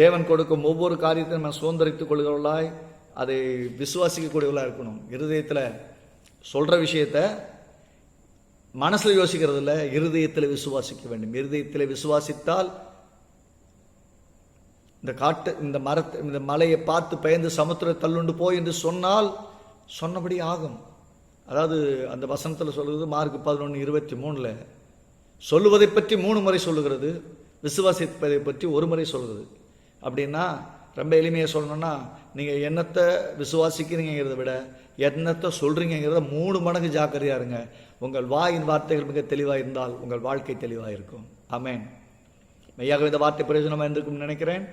தேவன் கொடுக்கும் ஒவ்வொரு காரியத்தையும் நம்ம சுதந்திரித்துக் கொள்கிறவர்களாய், அதை விசுவாசிக்கக்கூடியவர்களாக இருக்கணும். இருதயத்தில் சொல்ற விஷயத்தை மனசில் யோசிக்கிறது இல்லை, இருதயத்தில் விசுவாசிக்க வேண்டும். இருதயத்தில் விசுவாசித்தால் இந்த மரத்தை, இந்த மலையை பார்த்து பயந்து சமுத்திரத்தை தள்ளுண்டு போய் என்று சொன்னால் சொன்னபடி ஆகும். அதாவது அந்த வசனத்தில் சொல்லுகிறது, மார்க் 11:23 சொல்லுவதை பற்றி 3 முறை சொல்லுகிறது, விசுவாசிப்பதை பற்றி 1 முறை சொல்லுகிறது. அப்படின்னா ரொம்ப எளிமையாக சொல்லணும்னா, நீங்கள் என்னத்தை விசுவாசிக்கிறீங்கிறத விட என்னத்தை சொல்றீங்கிறத 3 மடங்கு ஜாக்கிரதையா இருங்க. உங்கள் வாயின் வார்த்தைகள் மிக தெளிவாக இருந்தால் உங்கள் வாழ்க்கை தெளிவாக இருக்கும். ஆமென். மெய்யாக இந்த வார்த்தை பிரயோஜனமாக இருந்திருக்கும் நினைக்கிறேன்.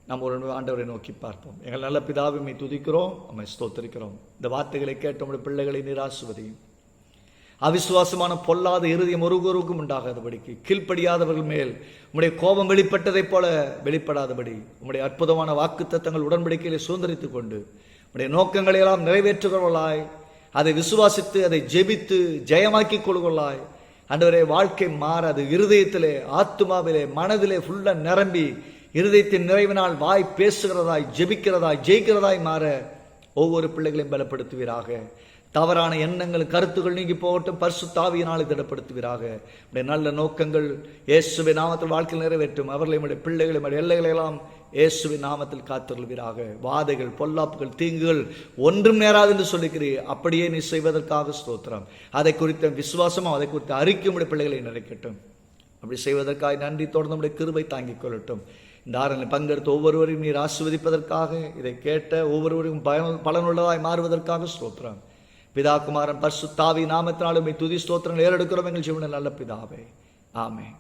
நாம் ஒரு ஆண்டவரை நோக்கி பார்ப்போம். எங்கள் நல்ல பிதாவை உம்மை துதிக்கிறோம், உம்மை ஸ்தோத்திரிக்கிறோம். இந்த வார்த்தைகளை கேட்ட உம்முடைய பிள்ளைகளை நீர் ஆசீர்வதியும். அவிசுவாசமான பொல்லாத இருதயம் ஒருவருக்கும் உண்டாகாதபடிக்கு, கீழ்ப்படியாதவர்கள் மேல் உம்முடைய கோபம் வெளிப்பட்டதைப் போல வெளிப்படாதபடி, உம்முடைய அற்புதமான வாக்குத்தத்தங்கள் உடன்படிக்கையிலே சுதந்திரித்துக் கொண்டு உம்முடைய நோக்கங்களை எல்லாம் நிறைவேற்றுகிறவர்களாய், அதை விசுவாசித்து அதை ஜெபித்து ஜெயமாக்கி கொள்கிறாய். ஆண்டவரே, வாழ்க்கை மாறாது. இருதயத்திலே, ஆத்மாவிலே, மனதிலே ஃபுல்லா நிரம்பி இருதயத்தின் நிறைவினால் வாய் பேசுகிறதாய், ஜெபிக்கிறதாய், ஜெயிக்கிறதாய் மாற ஒவ்வொரு பிள்ளைகளையும் பலப்படுத்துவீராக. தவறான எண்ணங்கள், கருத்துக்கள் நீங்கி போகட்டும். பரிசுத்த ஆவியினால் திடப்படுத்துவீராக. உடைய நல்ல நோக்கங்கள் இயேசுவின் நாமத்தில் வாழ்க்கையில் நிறைவேற்றும். அவர்களை பிள்ளைகளை எல்லைகளை எல்லாம் இயேசுவின் நாமத்தில் காத்துள்வீராக. வாதைகள், பொல்லாப்புகள், தீங்குகள் ஒன்றும் நேராது என்று சொல்லிக்கிறீர். அப்படியே நீ செய்வதற்காக ஸ்தோத்திரம். அதை குறித்த விசுவாசமும் அதை குறித்த அறிக்கை உடைய பிள்ளைகளை நிறைக்கட்டும். அப்படி செய்வதற்காக நன்றி. தொடர்ந்து நம்முடைய கிருபை தாங்கிக் கொள்ளட்டும். இந்த ஆராதனையில் பங்கெடுத்த ஒவ்வொருவரையும் நீர் ஆசீர்வதிப்பதற்காக, இதை கேட்ட ஒவ்வொருவரையும் பலனுள்ளதாய் மாறுவதற்காக ஸ்தோத்திரம். பிதா, குமாரன், பரிசுத்த ஆவி நாமத்தினாலும் துதி ஸ்தோத்திரங்கள் ஏறெடுக்கிறோம் எங்கள் ஜீவனில் நல்ல பிதாவே. ஆமென்.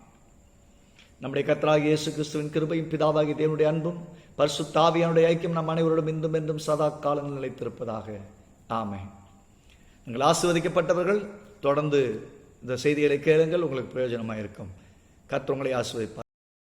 நம்முடைய கர்த்தராகிய இயேசு கிறிஸ்துவின் கிருபையும் பிதாவாகிய தேவனுடைய அன்பும் பரிசுத்த ஆவியானுடைய ஐக்கியம் நம் அனைவரோடும் இன்றும் என்றும் சதா காலம் நிலைத்திருப்பதாக. ஆமென். நீங்கள் ஆசீர்வதிக்கப்பட்டவர்கள் தொடர்ந்து இந்த செய்திகளை கேளுங்கள், உங்களுக்கு பிரயோஜனமாக இருக்கும். கர்த்தர் உங்களை ஆசீர்வதிப்பார்.